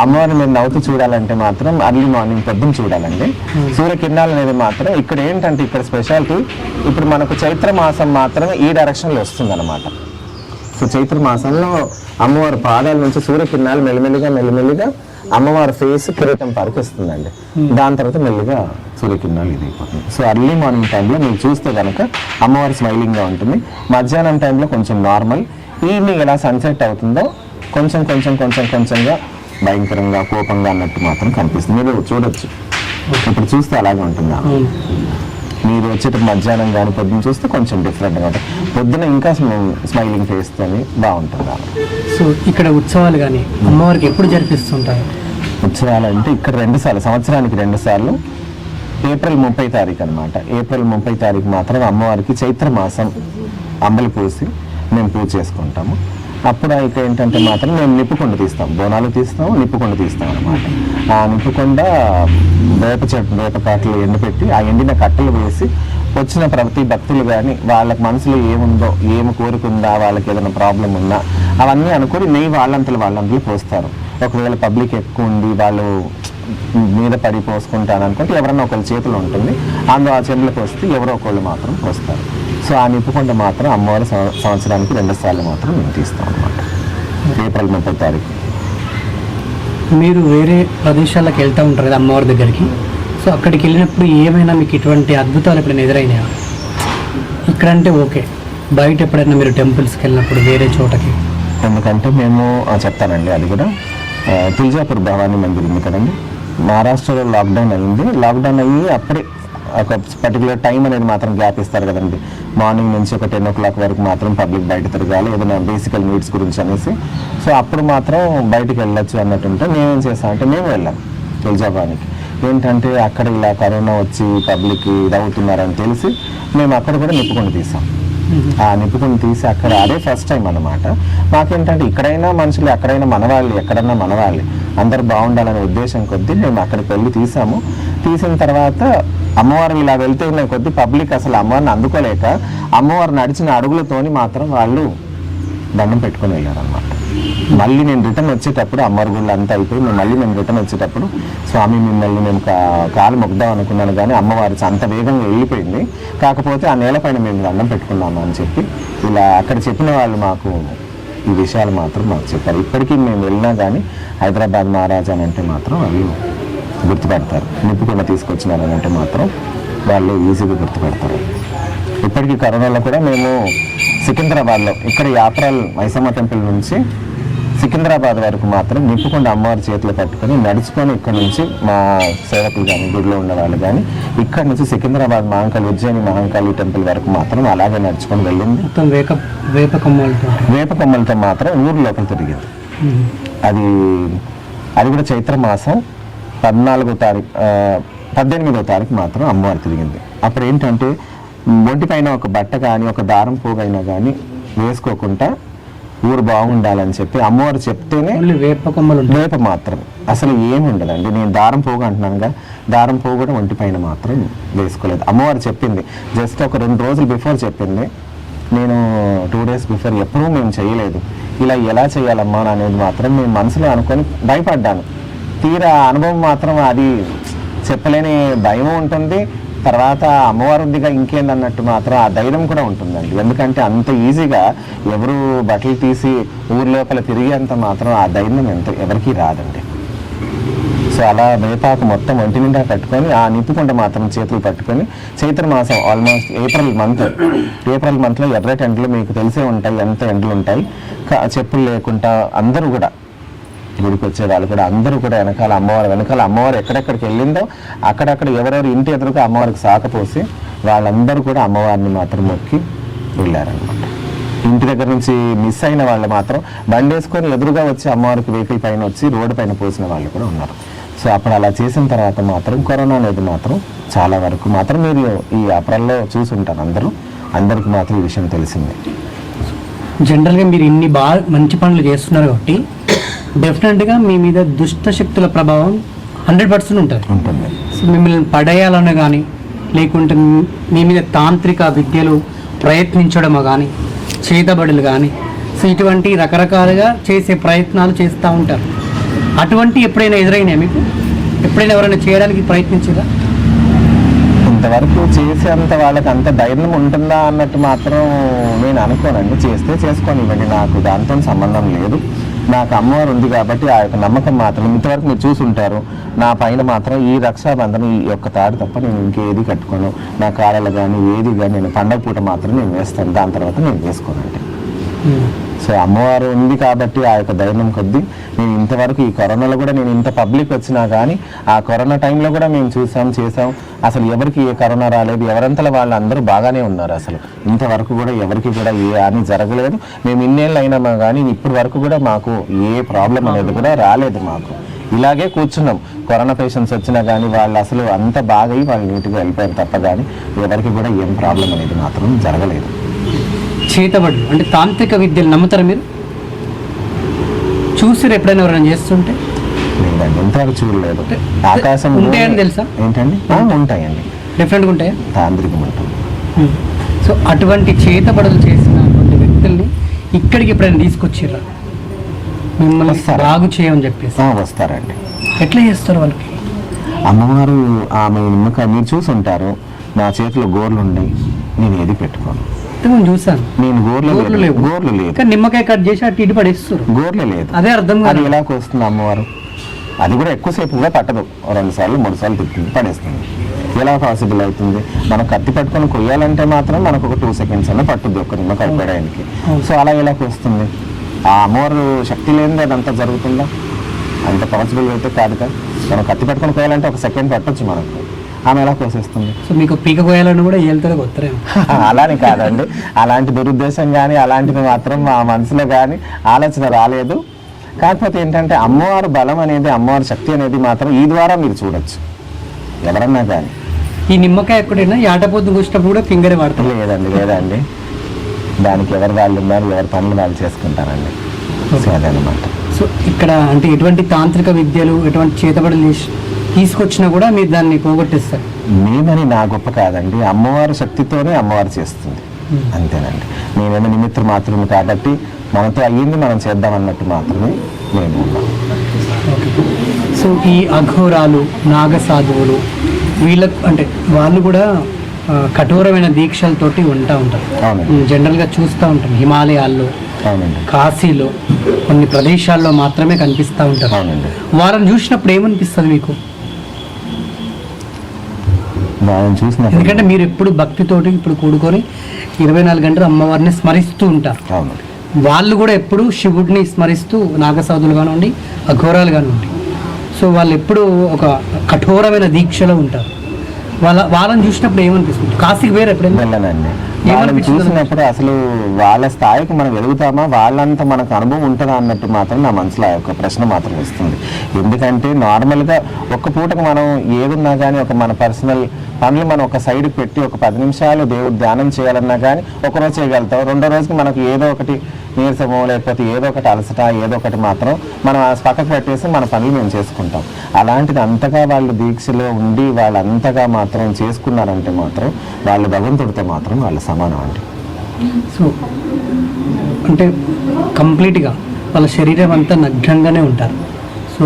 అమ్మవారిని మీరు నవ్వుతూ చూడాలంటే మాత్రం అర్లీ మార్నింగ్ పొద్దున్న చూడాలండి. సూర్యకిరణాలు అనేది మాత్రం ఇక్కడ ఏంటంటే ఇక్కడ స్పెషాలిటీ ఇప్పుడు మనకు చైత్ర మాసం మాత్రమే ఈ డైరెక్షన్లో వస్తుంది అనమాట. సో చైత్ర మాసంలో అమ్మవారి పాదాల నుంచి సూర్యకిరణాలు మెల్లిమెల్లిగా అమ్మవారి ఫేస్ కిరీటం పరికిస్తుందండి. దాని తర్వాత మెల్లిగా సూర్యకిరణాలు ఇది అయిపోతుంది. సో అర్లీ మార్నింగ్ టైంలో మీరు చూస్తే కనుక అమ్మవారి స్మైలింగ్గా ఉంటుంది. మధ్యాహ్నం టైంలో కొంచెం నార్మల్, ఈవినింగ్ ఎలా సన్సెట్ అవుతుందో కొంచెంగా భయంకరంగా కోపంగా అన్నట్టు మాత్రం కనిపిస్తుంది. మీరు చూడొచ్చు, ఇప్పుడు చూస్తే అలాగే ఉంటుంది. మీరు వచ్చేటప్పుడు మధ్యాహ్నం కానీ పొద్దున చూస్తే కొంచెం డిఫరెంట్గా ఉంటుంది. పొద్దున ఇంకా స్మైలింగ్ ఫేస్తో బాగుంటుంది. సో ఇక్కడ ఉత్సవాలు కానీ అమ్మవారికి ఎప్పుడు జరిపిస్తుంటారు? ఉత్సవాలు అంటే ఇక్కడ 2 సార్లు, సంవత్సరానికి 2 సార్లు. ఏప్రిల్ 30 తారీఖు అనమాట. ఏప్రిల్ 30 తారీఖు మాత్రం అమ్మవారికి చైత్ర మాసం అంబలి పూసి మేము పూజ చేసుకుంటాము. అప్పుడు అయితే ఏంటంటే మాత్రం మేము నిప్పుకొండ తీస్తాం, బోనాలు తీస్తాము, నిప్పుకొండ తీస్తాం అనమాట. ఆ నిప్పుకొండ వేప కాటలు ఎండపెట్టి ఆ ఎండిన కట్టలు వేసి వచ్చిన ప్రతి భక్తులు కానీ వాళ్ళకి మనసులో ఏముందో, ఏమి కోరుకుందా, వాళ్ళకి ఏదైనా ప్రాబ్లం ఉందా అవన్నీ అనుకొని నెయ్యి వాళ్ళంతలో పోస్తారు. ఒకవేళ పబ్లిక్ ఎక్కువ ఉండి వాళ్ళు మీద పడి పోసుకుంటాను అనుకుంటే ఎవరన్నా ఒకళ్ళ చేతులు ఉంటుంది, అందులో ఆ చెంబులకు వస్తే ఎవరో ఒకళ్ళు మాత్రం పోస్తారు. సో ఆ నిప్పుకొండ మాత్రం అమ్మవారి సంవత్సరానికి 2 సార్లు మాత్రం మేము తీస్తాం అనమాట. ఏప్రిల్ 30 తారీఖు. మీరు వేరే ప్రదేశాలకు వెళ్తూ ఉంటారు కదా అమ్మవారి దగ్గరికి. సో అక్కడికి వెళ్ళినప్పుడు ఏమైనా మీకు ఇటువంటి అద్భుతాలు ఎప్పుడైనా ఎదురైనాయా? ఇక్కడంటే ఓకే, బయట ఎప్పుడైనా మీరు టెంపుల్స్కి వెళ్ళినప్పుడు వేరే చోటకి? ఎందుకంటే మేము చెప్తానండి, అది కూడా తులజాపూర్ భవానీ మందిర్ ఉంది కదండి, మహారాష్ట్రలో లాక్డౌన్ అయ్యింది. లాక్డౌన్ అయ్యి అప్పుడే ఒక పర్టికులర్ టైం అనేది మాత్రం గ్యాప్ ఇస్తారు కదండి. మార్నింగ్ నుంచి ఒక 10 o'clock వరకు మాత్రం పబ్లిక్ బయట తిరగాలి, ఏదైనా బేసికల్ నీడ్స్ గురించి అనేసి. సో అప్పుడు మాత్రం బయటికి వెళ్ళొచ్చు అన్నట్టుంటే మేమేం చేస్తామంటే మేము వెళ్ళాం. తులజాబానికి. ఏంటంటే అక్కడ ఇలా కరోనా వచ్చి పబ్లిక్ ఇదవుతున్నారని తెలిసి మేము అక్కడ కూడా నిప్పుకొని తీసాం. ఆ నిప్పుకొని తీసి అక్కడ అదే ఫస్ట్ టైం అన్నమాట. మాకేంటంటే ఇక్కడైనా మనుషులు, ఎక్కడైనా మనవాళ్ళు, ఎక్కడన్నా మనవాళ్ళు, అందరు బాగుండాలనే ఉద్దేశం కొద్దీ మేము అక్కడికి వెళ్ళి తీసాము. తీసిన తర్వాత అమ్మవారు ఇలా వెళ్తే ఉన్న కొద్దీ పబ్లిక్ అసలు అమ్మవారిని అందుకోలేక అమ్మవారు నడిచిన అడుగులతోని మాత్రం వాళ్ళు దండం పెట్టుకొని వెళ్ళారనమాట. మళ్ళీ నేను రిటర్న్ వచ్చేటప్పుడు అమ్మవారి గుళ్ళు అంతా అయిపోయి మళ్ళీ మేము రిటర్న్ వచ్చేటప్పుడు స్వామి మిమ్మల్ని మేము కాలు మొక్కుదాం అనుకున్నాను, కానీ అమ్మవారి అంత వేగంగా వెళ్ళిపోయింది. కాకపోతే ఆ నేలపైన మేము దండం పెట్టుకున్నాము అని చెప్పి ఇలా అక్కడ చెప్పిన వాళ్ళు మాకు ఈ విషయాలు మాత్రం మాకు చెప్పారు. ఇప్పటికీ మేము వెళ్ళినా కానీ హైదరాబాద్ మహారాజా అని అంటే మాత్రం వాళ్ళు గుర్తుపెడతారు. నిప్పుకుండా తీసుకొచ్చినారని అంటే మాత్రం వాళ్ళు ఈజీగా గుర్తుపెడతారు. ఇప్పటికీ కరోనాలో కూడా మేము సికింద్రాబాద్లో ఇక్కడ యాత్రల్ మైసమ్మ టెంపుల్ నుంచి సికింద్రాబాద్ వరకు మాత్రం నిప్పుకుండా అమ్మవారి చేతిలో పట్టుకొని నడుచుకొని ఇక్కడ నుంచి మా సేవకులు కానీ గుడిలో ఉన్న వాళ్ళు కానీ ఇక్కడ నుంచి సికింద్రాబాద్ మహంకాళి, ఉజ్జయిని మహంకాళి టెంపుల్ వరకు మాత్రం అలాగే నడుచుకొని వెళ్ళింది. మొత్తం వేప కొమ్మలతో మాత్రం ఊరు లోపల తిరిగింది. అది కూడా చైత్ర మాసం 18వ తారీఖు మాత్రం అమ్మవారు తిరిగింది. అప్పుడు ఏంటంటే ఒంటి పైన ఒక బట్ట కానీ ఒక దారం పోగైనా కానీ వేసుకోకుండా ఊరు బాగుండాలని చెప్పి అమ్మవారు చెప్తేనే వేప మాత్రం అసలు ఏమి ఉండదండి. నేను దారం పోగు అంటున్నానుగా, దారం పోగు కూడా ఒంటి పైన మాత్రం వేసుకోలేదు. అమ్మవారు చెప్పింది జస్ట్ ఒక 2 రోజులు బిఫోర్ చెప్పింది. నేను 2 days బిఫోర్ ఎప్పుడూ మేము చేయలేదు. ఇలా ఎలా చేయాలమ్మా అనేది మాత్రం మేము మనసులో అనుకొని భయపడ్డాను. తీరా అనుభవం మాత్రం అది చెప్పలేని భయం ఉంటుంది. తర్వాత అమ్మవారు ఉందిగా ఇంకేందన్నట్టు మాత్రం ఆ ధైర్యం కూడా ఉంటుందండి. ఎందుకంటే అంత ఈజీగా ఎవరు బట్టలు తీసి ఊరి లోపల తిరిగేంత మాత్రం ఆ ధైర్యం ఎవరికీ రాదండి. సో అలా వేపాకు మొత్తం ఒంటి నిండా కట్టుకొని ఆ నిప్పుకుంట మాత్రం చేతులు పట్టుకొని చైత్ర మాసం ఆల్మోస్ట్ ఏప్రిల్ మంత్లో ఎర్రటి ఎండలు మీకు తెలిసే ఉంటాయి, ఎంత ఎండలు ఉంటాయి. చెప్పులు లేకుండా అందరూ కూడా గుడికి వచ్చే వాళ్ళు కూడా అందరూ కూడా వెనకాల అమ్మవారు ఎక్కడెక్కడికి వెళ్ళిందో అక్కడక్కడ ఎవరెవరు ఇంటి ఎదురుగా అమ్మవారికి సాకపోసి వాళ్ళందరూ కూడా అమ్మవారిని మాత్రం మొక్కి వెళ్ళారనమాట. ఇంటి దగ్గర నుంచి మిస్ అయిన వాళ్ళు మాత్రం బండి వేసుకొని ఎదురుగా వచ్చి అమ్మవారికి వెహికల్ పైన వచ్చి రోడ్డు పైన పోసిన వాళ్ళు కూడా ఉన్నారు. సో అప్పుడు అలా చేసిన తర్వాత మాత్రం కరోనా అనేది మాత్రం చాలా వరకు మాత్రం మీరు ఈ ఏప్రిల్లో చూసి ఉంటారు అందరికి మాత్రం ఈ విషయం తెలిసిందే. జనరల్గా మీరు ఇన్ని బాగా మంచి పనులు చేస్తున్నారు కాబట్టి డెఫినెట్గా మీ మీద దుష్ట శక్తుల ప్రభావం 100% ఉంటుంది. సో మిమ్మల్ని పడేయాలని కానీ లేకుంటే మీ మీద తాంత్రిక విద్యలు ప్రయత్నించడమో కానీ చేతబడులు కానీ సో ఇటువంటి రకరకాలుగా చేసే ప్రయత్నాలు చేస్తూ ఉంటారు. అటువంటి ఎప్పుడైనా ఎదురైనా మీకు? ఎప్పుడైనా ఎవరైనా చేయడానికి ప్రయత్నించారా? ఇంతవరకు చేసేంత వాళ్ళకి అంత ధైర్యం ఉంటుందా అన్నట్టు మాత్రం నేను అనుకోనండి. చేస్తే చేసుకోనివ్వండి, నాకు దాంతో సంబంధం లేదు. నాకు అమ్మవారు ఉంది కాబట్టి ఆ యొక్క నమ్మకం మాత్రం ఇంతవరకు మీరు చూసుంటారు. నా పైన మాత్రం ఈ రక్షాబంధనం ఈ యొక్క తాడు తప్ప నేను ఇంకేది కట్టుకోను. నా కాళ్ళలో కానీ ఏది కానీ నేను పండగ పూట మాత్రం నేను వేస్తాను, దాని తర్వాత నేను వేసుకోనండి. సో అమ్మవారు ఉంది కాబట్టి ఆ యొక్క ధైర్యం కొద్దీ నేను ఇంతవరకు ఈ కరోనాలో కూడా నేను ఇంత పబ్లిక్ వచ్చినా కానీ ఆ కరోనా టైంలో కూడా మేము చేసాం. అసలు ఎవరికి ఏ కరోనా రాలేదు, ఎవరంతలో వాళ్ళు అందరూ బాగానే ఉన్నారు. అసలు ఇంతవరకు కూడా ఎవరికి కూడా ఏ హాని జరగలేదు. మేము ఇన్నేళ్ళు అయినామా కానీ ఇప్పటి వరకు కూడా మాకు ఏ ప్రాబ్లం అనేది కూడా రాలేదు. మాకు ఇలాగే కూర్చున్నాం. కరోనా పేషెంట్స్ వచ్చినా కానీ వాళ్ళు అసలు అంత బాగా వాళ్ళు నీట్గా వెళ్ళిపోయారు తప్ప కానీ ఎవరికి కూడా ఏం ప్రాబ్లం అనేది మాత్రం జరగలేదు. చేతబడులు అంటే తాంత్రిక విద్యలు నమ్ముతారా మీరు? చూసారు ఎప్పుడైనా ఎవరైనా చేస్తుంటే? లేదండి, ఇంతవరకు చూడలేదు. ఆకాశం ఉంటాయని తెలుసా? ఏంటండి? ఉంటాయండి, డిఫరెంట్గా ఉంటాయా? తాంత్రికం ఉంటుంది. సో అటువంటి చేతబడులు చేసినటువంటి వ్యక్తుల్ని ఇక్కడికి ఎప్పుడైనా తీసుకొచ్చిర్రా మిమ్మల్ని బాగు చేయమని చెప్పేసి? వస్తారండి. ఎట్లా చేస్తారు వాళ్ళకి? అమ్మవారు ఆమె నిమ్మకాయ మీరు చూసి ఉంటారు. నా చేతిలో గోర్లు ఉన్నాయి, నేను ఏది పెట్టుకోను. చూసాను నేను గోర్లు లేదు, నిమ్మకాయ కట్ చేసి అటు ఇటు పడేస్తారు. గోర్లు లేదు, అదే అర్థం. అది ఎలా వస్తుంది అమ్మవారు? అది కూడా ఎక్కువసేపు కూడా పట్టదు, 2 సార్లు 3 సార్లు తిప్పుతుంది, పడేస్తుంది. ఎలా పాసిబుల్ అవుతుంది? మనం కత్తి పట్టుకొని కొయ్యాలంటే మాత్రం మనకు ఒక 2 seconds అన్న పట్టుద్ది ఒక నిమ్మకాయ పడడానికి. సో అలా ఎలా వస్తుంది? ఆ అమ్మవారు శక్తి లేనిది అదంతా జరుగుతుందా? అంత పాసిబుల్ అయితే కాదు కదా. మనం కత్తి పట్టుకొని కొయ్యాలంటే 1 second పట్టొచ్చు మనకు, ఆమె ఎలా కోసేస్తుంది? సో మీకు పీక కోయాలని కూడా ఏళ్తారో కొత్తరేమో. అలానే కాదండి, అలాంటి దురుద్దేశం కానీ అలాంటివి మాత్రం మా మనసులో కానీ ఆలోచన రాలేదు. కాకపోతే ఏంటంటే అమ్మవారి బలం అనేది, అమ్మవారి శక్తి అనేది మాత్రం ఈ ద్వారా మీరు చూడొచ్చు ఎవరన్నా కానీ. ఈ నిమ్మకాయ ఎక్కడైనా ఆటపోతు కూర్చున్నప్పుడు కూడా ఫింగర్ వాడతారు? లేదండి దానికి ఎవరు వాళ్ళు ఉన్నారు, ఎవరి పనులు వాళ్ళు చేసుకుంటారండి. సో అదనమాట. సో ఇక్కడ అంటే ఎటువంటి తాంత్రిక విద్యలు, ఎటువంటి చేతబడులు తీసుకొచ్చినా కూడా మీరు దాన్ని పోగొట్టేస్తారు? మేమని నా గొప్ప కాదండి, అమ్మవారి శక్తితోనే అమ్మవారు చేస్తుంది, అంతేనండి. నేనేమో నిమిత్తం మాత్రమే కాబట్టి మనతో అయ్యింది మనం చేద్దాం అన్నట్టు మాత్రమే మేము ఉన్నాం. సో ఈ అఘోరాలు, నాగసాధువులు వీళ్ళకు అంటే వాళ్ళు కూడా కఠోరమైన దీక్షలతోటి ఉంటారు. అవునండి. జనరల్గా చూస్తూ ఉంటాం హిమాలయాల్లో, అవునండి. కాశీలో, కొన్ని ప్రదేశాల్లో మాత్రమే కనిపిస్తూ ఉంటారు. అవునండి. వాళ్ళని చూసినప్పుడు ఏమనిపిస్తుంది మీకు? వాళ్ళని చూసినప్పుడు ఎందుకంటే మీరు ఎప్పుడు భక్తితోటి ఇప్పుడు కూడుకొని 24 గంటలు అమ్మవారిని స్మరిస్తూ ఉంటారు. అవును. వాళ్ళు కూడా ఎప్పుడు శివుడిని స్మరిస్తూ, నాగసాధులు కానివ్వండి, అఘోరాలు కానివ్వండి, సో వాళ్ళు ఎప్పుడు ఒక కఠోరమైన దీక్షలో ఉంటారు. వాళ్ళని చూసినప్పుడు ఏమనిపిస్తుంది? కాశీకి వేరు ఎప్పుడైనా వెళ్ళనండి. వాళ్ళని చూసినప్పుడు అసలు వాళ్ళ స్థాయికి మనం ఎదుగుతామా, వాళ్ళంతా మనకు అనుభవం ఉంటుందా అన్నట్టు మాత్రం నా మనసులో ఒక ప్రశ్న మాత్రం వస్తుంది. ఎందుకంటే నార్మల్గా ఒక్క పూటకు మనం ఏదున్నా కానీ ఒక మన పర్సనల్ పనులు మనం ఒక సైడ్కి పెట్టి ఒక 10 నిమిషాలు దేవుడు ధ్యానం చేయాలన్నా కానీ ఒకరోజు చేయగలుగుతాం. రెండో రోజుకి మనకు ఏదో ఒకటి నీరసమో లేకపోతే ఏదో ఒకటి అలసట ఏదో ఒకటి మాత్రం మనం పక్కకు పెట్టేసి మన పనులు మేము చేసుకుంటాం. అలాంటిది అంతగా వాళ్ళు దీక్షలో ఉండి వాళ్ళు అంతగా మాత్రం చేసుకున్నారంటే మాత్రం వాళ్ళు భగవంతుడితో మాత్రం వాళ్ళు సమానం అండి. సో అంటే కంప్లీట్గా వాళ్ళ శరీరం అంతా నగ్నంగానే ఉంటారు. సో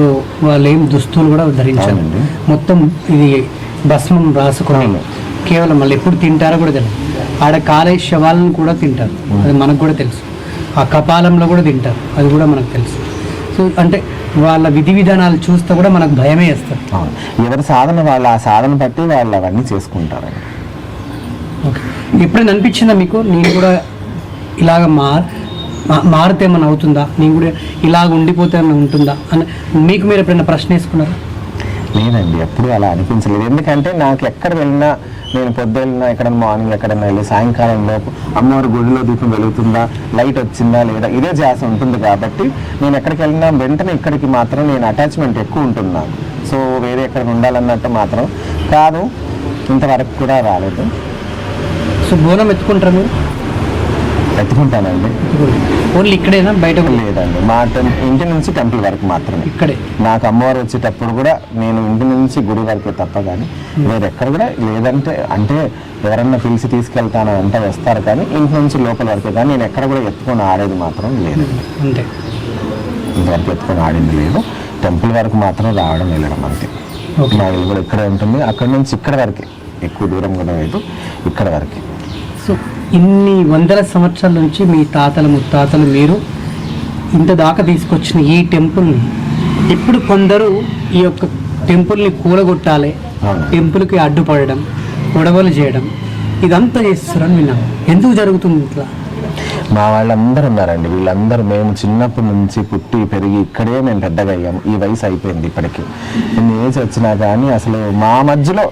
వాళ్ళు ఏం దుస్తులు కూడా ధరించారు, మొత్తం ఇది భస్మం రాసుకొని కేవలం వాళ్ళు ఎప్పుడు తింటారో కూడా తెలియదు. ఆడ కాలే శవాలను కూడా తింటారు, అది మనకు కూడా తెలుసు. ఆ కపాలంలో కూడా తింటారు, అది కూడా మనకు తెలుసు. సో అంటే వాళ్ళ విధి విధానాలు చూస్తే కూడా మనకు భయమే వేస్తారు. ఎవరి సాధన వాళ్ళు ఆ సాధన బట్టి వాళ్ళు అవన్నీ చేసుకుంటారండి. ఓకే, ఎప్పుడైనా అనిపించిందా మీకు నేను కూడా ఇలాగ మారితే ఏమైనా అవుతుందా, నేను కూడా ఇలాగ ఉండిపోతే ఏమైనా ఉంటుందా అని మీకు మీరు ఎప్పుడైనా ప్రశ్న వేసుకున్నారా? లేదండి, ఎప్పుడు అలా అనిపించలేదు. ఎందుకంటే నాకు ఎక్కడ వెళ్ళినా, నేను పొద్దున్న ఎక్కడైనా మార్నింగ్ ఎక్కడైనా వెళ్ళి సాయంకాలం లోపు అమ్మవారి గుడిలో దీపం వెలుగుతుందా, లైట్ వచ్చిందా లేదా, ఇదే ధ్యాస ఉంటుంది. కాబట్టి నేను ఎక్కడికి వెళ్ళినా వెంటనే ఇక్కడికి మాత్రం నేను అటాచ్మెంట్ ఎక్కువ ఉంటున్నాను. సో వేరే ఎక్కడ ఉండాలన్నట్టు మాత్రం కాదు, ఇంతవరకు కూడా రాలేదు. సో బోనం ఎత్తుకుంటారా మీరు? ఎత్తుకుంటానండి. ఓన్లీ ఇక్కడేనా, బయట లేదండి, మా ఇంటి నుంచి టెంపుల్ వరకు మాత్రమే. ఇక్కడే నాకు అమ్మవారు వచ్చేటప్పుడు కూడా నేను ఇంటి నుంచి గుడి వరకే తప్ప కానీ వేరే ఎక్కడ కూడా లేదంటే, అంటే ఎవరన్నా పిలిచి తీసుకెళ్తాను అంటే వస్తారు కానీ ఇంటి నుంచి లోపల వరకే కానీ నేను ఎక్కడ కూడా ఎత్తుకొని ఆడేది మాత్రం లేదు. అంతే, ఇంతవరకు ఎత్తుకొని ఆడింది లేదు. టెంపుల్ వరకు మాత్రం రావడం వెళ్ళడం అంతే. మా ఇల్లు కూడా ఇక్కడే ఉంటుంది, అక్కడ నుంచి ఇక్కడ వరకే, ఎక్కువ దూరం కూడా లేదు, ఇక్కడ వరకే. సో ఇన్ని వందల సంవత్సరాల నుంచి మీ తాతలు ముత్తాతలు మీరు ఇంత దాకా తీసుకొచ్చిన ఈ టెంపుల్ని ఇప్పుడు కొందరు ఈ యొక్క టెంపుల్ని కూలగొట్టాలి, టెంపుల్కి అడ్డుపడడం, గొడవలు చేయడం, ఇదంతా చేస్తారని విన్నాము. ఎందుకు జరుగుతుంది ఇట్లా? మా వాళ్ళందరూ ఉన్నారండి, వీళ్ళందరూ మేము చిన్నప్పటి నుంచి పుట్టి పెరిగి ఇక్కడే మేము పెద్దగా అయ్యాము. ఈ వయసు అయిపోయింది ఇప్పటికి, ఇన్ని ఏజ్ వచ్చినా కానీ అసలు మా మధ్యలో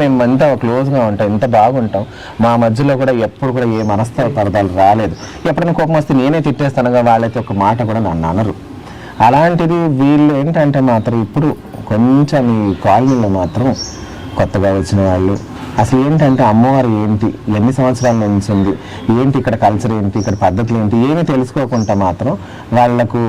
మేము ఎంత క్లోజ్గా ఉంటాం, ఎంత బాగుంటాం. మా మధ్యలో కూడా ఎప్పుడు కూడా ఏ మనస్తాపార్థాలు రాలేదు. ఎప్పుడైనా కోపం వస్తే నేనే తిట్టేస్తానుగా, వాళ్ళైతే ఒక మాట కూడా నన్ను అనరు. అలాంటిది వీళ్ళు ఏంటంటే మాత్రం ఇప్పుడు కొంచెం ఈ కాలనీలో మాత్రం కొత్తగా వచ్చిన వాళ్ళు అసలు ఏంటంటే అమ్మవారు ఏంటి, ఎన్ని సంవత్సరాల నుంచి ఉంది ఏంటి, ఇక్కడ కల్చర్ ఏంటి, ఇక్కడ పద్ధతులు ఏంటి ఏమీ తెలుసుకోకుండా మాత్రం వాళ్లకు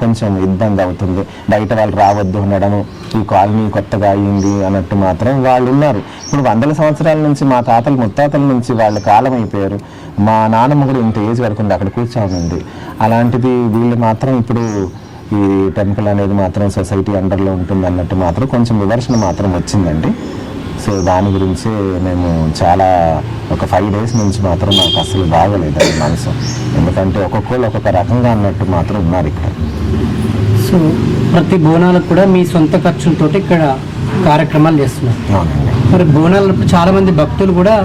కొంచెం ఇబ్బంది అవుతుంది. బయట వాళ్ళు రావద్దు అనడము, ఈ కాలనీ కొత్తగా అయ్యింది అన్నట్టు మాత్రం వాళ్ళు ఉన్నారు. ఇప్పుడు వందల సంవత్సరాల నుంచి మా తాతలు ముత్తాతల నుంచి వాళ్ళు కాలం అయిపోయారు. మా నాన్నమ్మ కూడా ఇంత ఏజ్ వరకు ఉంది, అక్కడ కూర్చోనుంది. అలాంటిది వీళ్ళు మాత్రం ఇప్పుడు ఈ టెంపుల్ అనేది మాత్రం సొసైటీ అండర్లో ఉంటుంది అన్నట్టు మాత్రం కొంచెం విమర్శన మాత్రం వచ్చిందండి. సో దాని గురించి మేము చాలా ఒక 5 days నుంచి మాత్రం నాకు అసలు బాగలేదు మనసు. ఎందుకంటే ఒక్కొక్కళ్ళు ఒక్కొక్క రకంగా అన్నట్టు మాత్రం ఉన్నారు ఇక్కడ. సో ప్రతి బోనాలకు కూడా మీ సొంత ఖర్చులతో ఇక్కడ కార్యక్రమాలు చేస్తున్నారు. అవునండి. మరి బోనాలప్పుడు చాలా మంది భక్తులు కూడా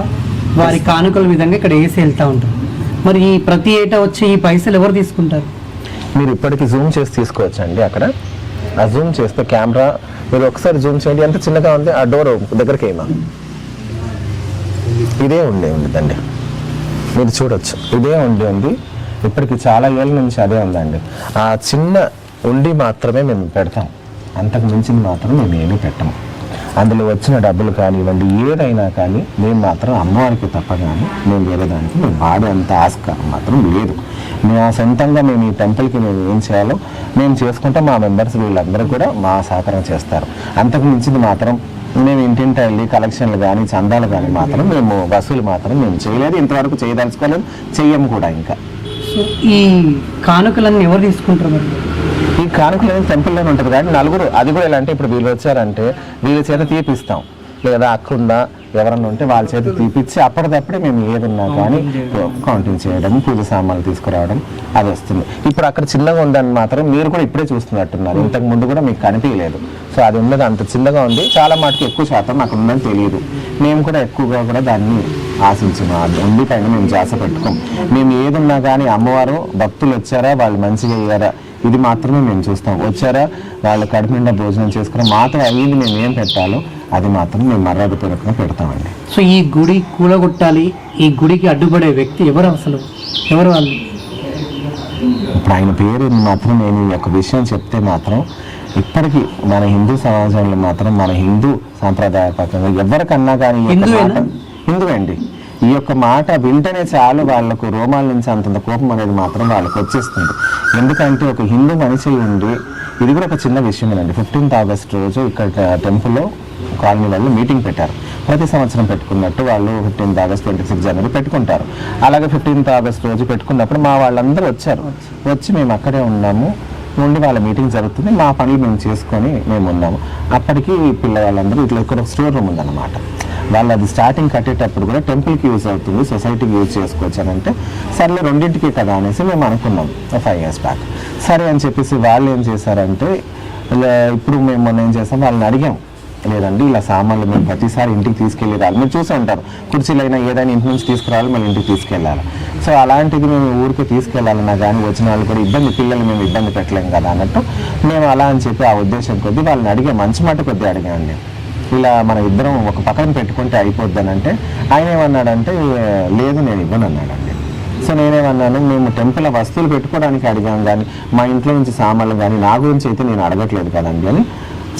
వారి కానుకల విధంగా ఇక్కడ వేసి వెళ్తూ ఉంటారు. మరి ఈ ప్రతి ఏటా వచ్చే ఈ పైసలు ఎవరు తీసుకుంటారు? మీరు ఇప్పటికి జూమ్ చేసి తీసుకోవచ్చండి. అక్కడ ఆ జూమ్ చేస్తే కెమెరా మీరు ఒకసారి జూమ్ చేయండి, ఎంత చిన్నగా ఉంది. ఆ డోర్ దగ్గరికి ఏమా ఇదే ఉందండి, మీరు చూడొచ్చు, ఇదే ఉంది. ఇప్పటికి చాలా ఏళ్ళ నుంచి అదే ఉందండి. ఆ చిన్న ఉండి మాత్రమే మేము పెడతాం, అంతకు మించింది మాత్రం మేము ఏమీ పెట్టము. అందులో వచ్చిన డబ్బులు కానివ్వండి ఏదైనా కానీ మేము మాత్రం అమ్మవారికి తప్ప కానీ మేము వేరే దానికి మేము వాడే అంత ఆస్కారం మాత్రం లేదు. మేము సొంతంగా మేము ఈ టెంపుల్కి మేము ఏం చేయాలో మేము చేసుకుంటాం. మా మెంబర్స్ వీళ్ళందరూ కూడా మా సహకారం చేస్తారు. అంతకు మించింది మాత్రం మేము ఇంటింటి వెళ్ళి కలెక్షన్లు కానీ చందాలు కానీ మాత్రం మేము వసూలు మాత్రం మేము చేయలేదు, ఇంతవరకు చేయదలుచుకోలేదు, చెయ్యము కూడా. ఇంకా సో ఈ కానుకలన్నీ ఎవరు తీసుకుంటారు మరి? ఈ కానుకలు అనేది టెంపుల్లోనే ఉంటుంది కానీ నలుగురు, అది కూడా ఎలా అంటే ఇప్పుడు వీళ్ళు వచ్చారంటే వీళ్ళ చేత తీపిస్తాం, లేదా అక్కడ ఎవరన్నా ఉంటే వాళ్ళ చేత తీపిచ్చి అప్పటిదప్పుడే మేము ఏదన్నా కానీ కౌంటింగ్ చేయడం, పూజ సామాన్లు తీసుకురావడం అది వస్తుంది. ఇప్పుడు అక్కడ చిన్నగా ఉందని మాత్రం మీరు కూడా ఇప్పుడే చూస్తున్నట్టున్నారు, ఇంతకు ముందు కూడా మీకు కనిపించలేదు. సో అది ఉన్నది అంత చిన్నగా ఉంది, చాలా మటుకు ఎక్కువ శాతం నాకు ఉందని తెలియదు. మేము కూడా ఎక్కువగా కూడా దాన్ని ఆశించిన ఉండి పైన మేము జాస పెట్టుకోం. మేము ఏదున్నా కానీ అమ్మవారు భక్తులు వచ్చారా, వాళ్ళు మంచిగా అయ్యారా, ఇది మాత్రమే మేము చూస్తాం. వచ్చారా, వాళ్ళు కడుపు నిండా భోజనం చేసుకుని మాతో అయ్యింది మేము ఏం పెట్టాలో అది మాత్రం మేము మర్యాదపూర్వకంగా పెడతామండి. సో ఈ గుడి కూలగొట్టాలి, ఈ గుడికి అడ్డుపడే వ్యక్తి ఎవరు అసలు, ఎవరు వాళ్ళు? ఇప్పుడు ఆయన పేరు మాత్రం నేను ఒక విషయం చెప్తే మాత్రం ఇప్పటికీ మన హిందూ సమాజంలో మాత్రం మన హిందూ సాంప్రదాయపరంగా ఎవరికన్నా కానీ హిందూ అండి, ఈ యొక్క మాట వింటేనే చాలు వాళ్ళకు రోమాల నుంచి అంతంత కోపం అనేది మాత్రం వాళ్ళకి వచ్చేస్తుంది. ఎందుకంటే ఒక హిందూ మనిషి ఉండి, ఇది కూడా ఒక చిన్న విషయమేనండి. 15th ఆగస్ట్ రోజు ఇక్కడ టెంపుల్లో కాలనీ వాళ్ళు మీటింగ్ పెట్టారు. ప్రతి సంవత్సరం పెట్టుకున్నట్టు వాళ్ళు 15th ఆగస్ట్ 26 జనవరి పెట్టుకుంటారు. అలాగే 15th ఆగస్ట్ రోజు పెట్టుకున్నప్పుడు మా వాళ్ళందరూ వచ్చారు. వచ్చి మేము అక్కడే ఉన్నాము, ఉండి వాళ్ళ మీటింగ్ జరుగుతుంది, మా పనులు మేము చేసుకొని మేము ఉన్నాము. అప్పటికి పిల్లవాళ్ళందరూ ఇట్లా ఇక్కడ ఒక స్టోర్ రూమ్ ఉందన్నమాట. వాళ్ళు అది స్టార్టింగ్ కట్టేటప్పుడు కూడా టెంపుల్కి యూజ్ అవుతుంది, సొసైటీకి యూజ్ చేసుకోవచ్చు అని అంటే సర్లే రెండింటికి కదా అనేసి మేము అనుకున్నాం 5 years బ్యాక్. సరే అని చెప్పేసి వాళ్ళు ఏం చేశారంటే ఇప్పుడు మేము మొన్న ఏం చేస్తాం, వాళ్ళని అడిగాం, లేదండి ఇలా సామాన్లు మేము ప్రతిసారి ఇంటికి తీసుకెళ్ళి రాలి, మీరు చూసి ఉంటారు కుర్చీలైనా ఏదైనా ఇంటి నుంచి తీసుకురావాలి మళ్ళీ ఇంటికి తీసుకెళ్ళాలి. సో అలాంటిది మేము ఊరికి తీసుకెళ్ళాలన్నా కానీ వచ్చిన వాళ్ళు కూడా పిల్లలు మేము ఇబ్బంది పెట్టలేం కదా అన్నట్టు మేము అలా అని చెప్పి ఆ ఉద్దేశం కొద్దీ వాళ్ళని అడిగే మంచి మాట కొద్దీ అడిగామండి. ఇలా మన ఇద్దరం ఒక పక్కన పెట్టుకుంటే అయిపోద్దని అంటే ఆయన ఏమన్నాడంటే లేదు నేను ఇవ్వను అన్నాడండి. సో నేనేమన్నాను, మేము టెంపుల్ వస్తువులు పెట్టుకోవడానికి అడిగాం కానీ మా ఇంట్లో నుంచి సామాన్లు కానీ నా గురించి అయితే నేను అడగట్లేదు కదండి అని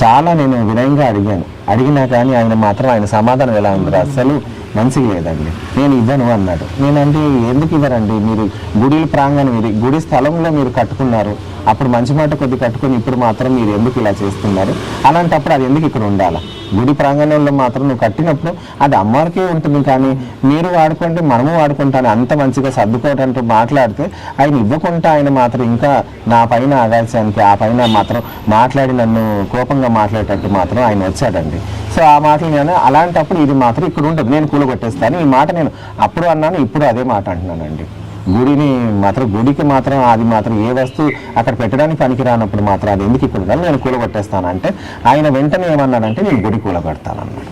చాలా నేను వినయంగా అడిగాను. అడిగినా కానీ ఆయన మాత్రం ఆయన సమాధానం ఎలా ఉంది, అసలు మంచిగా లేదండి, నేను ఇవ్వను అన్నాడు. నేనంటే ఎందుకు ఇవ్వరండి, మీరు గుడి ప్రాంగణం ఇది, గుడి స్థలంలో మీరు కట్టుకున్నారు, అప్పుడు మంచి మాట కొద్ది కట్టుకొని ఇప్పుడు మాత్రం మీరు ఎందుకు ఇలా చేస్తున్నారు, అలాంటప్పుడు అది ఎందుకు ఇక్కడ ఉండాలా? గుడి ప్రాంగణంలో మాత్రం నువ్వు కట్టినప్పుడు అది అమ్మవారికే ఉంటుంది, కానీ మీరు వాడుకుంటే మనము వాడుకుంటాను అంత మంచిగా సర్దుకోవటంటూ మాట్లాడితే ఆయన ఇవ్వకుండా ఆయన మాత్రం ఇంకా నా పైన ఆగాల్సానికి ఆ పైన మాత్రం మాట్లాడి నన్ను కోపంగా మాట్లాడేటట్టు మాత్రం ఆయన వచ్చాడండి. సో ఆ మాటలు నేను అలాంటప్పుడు ఇది మాత్రం ఇక్కడ ఉంటుంది, నేను కూలగొట్టేస్తాను, ఈ మాట నేను అప్పుడు అన్నాను, ఇప్పుడు అదే మాట అంటున్నానండి. గుడిని మాత్రం గుడికి మాత్రం అది మాత్రం ఏ వస్తువు అక్కడ పెట్టడానికి పనికి రానప్పుడు మాత్రం అది ఎందుకు ఇక్కడ ఉండాలి, నేను కూలగొట్టేస్తాను అంటే ఆయన వెంటనే ఏమన్నాడంటే నేను గుడి కూలగొడతాను అన్నాడు.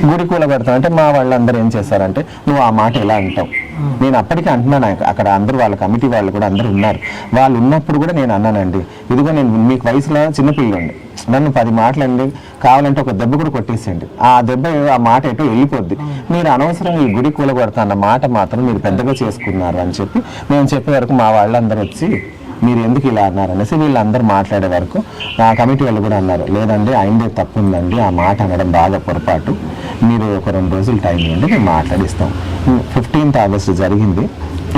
గుడి కూలగొడతాను అంటే మా వాళ్ళందరూ ఏం చేస్తారంటే నువ్వు ఆ మాట ఎలా అంటావు, నేను అప్పటికే అంటున్నాను, అక్కడ అందరూ వాళ్ళ కమిటీ వాళ్ళు కూడా అందరూ ఉన్నారు, వాళ్ళు ఉన్నప్పుడు కూడా నేను అన్నానండి, ఇదిగో నేను మీకు వయసులో చిన్నపిల్లండి, నన్ను 10 మాటలండి కావాలంటే ఒక దెబ్బ కూడా కొట్టేసేయండి, ఆ దెబ్బ ఆ మాట ఎటో వెళ్ళిపోద్ది, మీరు అనవసరంగా ఈ గుడి కూలగొడతా అన్న మాట మాత్రం మీరు పెద్దగా చేసుకున్నారు అని చెప్పి మేము చెప్పే వరకు మా వాళ్ళందరూ వచ్చి మీరు ఎందుకు ఇలా అన్నారు అనేసి వీళ్ళందరూ మాట్లాడే వరకు ఆ కమిటీ వాళ్ళు కూడా అన్నారు, లేదండి ఆయనదే తప్పు ఉందండి, ఆ మాట అనడం బాగా పొరపాటు, మీరు ఒక 2 రోజులు టైం ఇవ్వండి మేము మాట్లాడిస్తాం. 15th ఆగస్టు జరిగింది,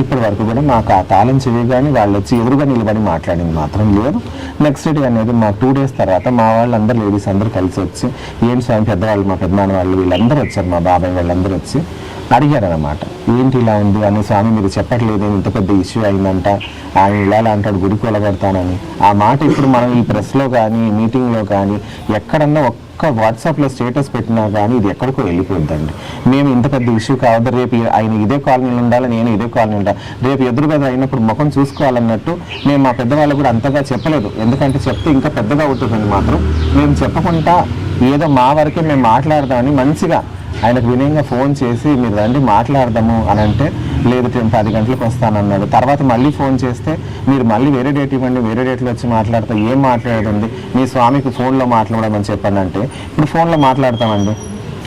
ఇప్పటి వరకు కూడా మాకు ఆ తాళం చెవి కానీ వాళ్ళు వచ్చి ఎదురుగా నిలబడి మాట్లాడింది మాత్రం లేదు. నెక్స్ట్ డే అనేది మా 2 days తర్వాత మా వాళ్ళందరూ లేడీస్ అందరూ కలిసి వచ్చి ఏం స్వామి పెద్దవాళ్ళు మా పెద్దనాన్న వాళ్ళు వీళ్ళందరూ వచ్చారు, మా బాబాయ్ వాళ్ళందరూ వచ్చి అడిగారు అన్నమాట, ఏంటి ఇలా ఉంది అని, స్వామి మీరు చెప్పట్లేదు ఇంత పెద్ద ఇష్యూ అయిందంట, ఆయన ఇలా అంటాడు గుడి కూలగొడతానని. ఆ మాట ఇప్పుడు మనం ఈ ప్రెస్లో కానీ మీటింగ్లో కానీ ఎక్కడన్నా ఒక్క వాట్సాప్లో స్టేటస్ పెట్టినా కానీ ఇది ఎక్కడికో వెళ్ళిపోద్దండి. మేము ఇంత పెద్ద ఇష్యూ కావద్దు, రేపు ఆయన ఇదే కాలనీలో ఉండాలి, నేను ఇదే కాలనీ ఉండాలి, రేపు ఎదురుగా అయినప్పుడు ముఖం చూసుకోవాలన్నట్టు మేము మా పెద్దవాళ్ళు కూడా అంతగా చెప్పలేదు, ఎందుకంటే చెప్తే ఇంకా పెద్దగా అవుతుందని మాత్రం మేము చెప్పకుండా ఏదో మా వరకే మేము మాట్లాడదామని మంచిగా ఆయనకు వినయంగా ఫోన్ చేసి మీరు రండి మాట్లాడదాము అని అంటే లేదు 10 గంటలకు వస్తానన్నాడు. తర్వాత మళ్ళీ ఫోన్ చేస్తే మీరు మళ్ళీ వేరే డేట్ ఇవ్వండి, వేరే డేట్లో వచ్చి మాట్లాడతా, ఏం మాట్లాడేది మీ స్వామికి ఫోన్లో మాట్లాడమని చెప్పండి అంటే ఇప్పుడు ఫోన్లో మాట్లాడతామండి,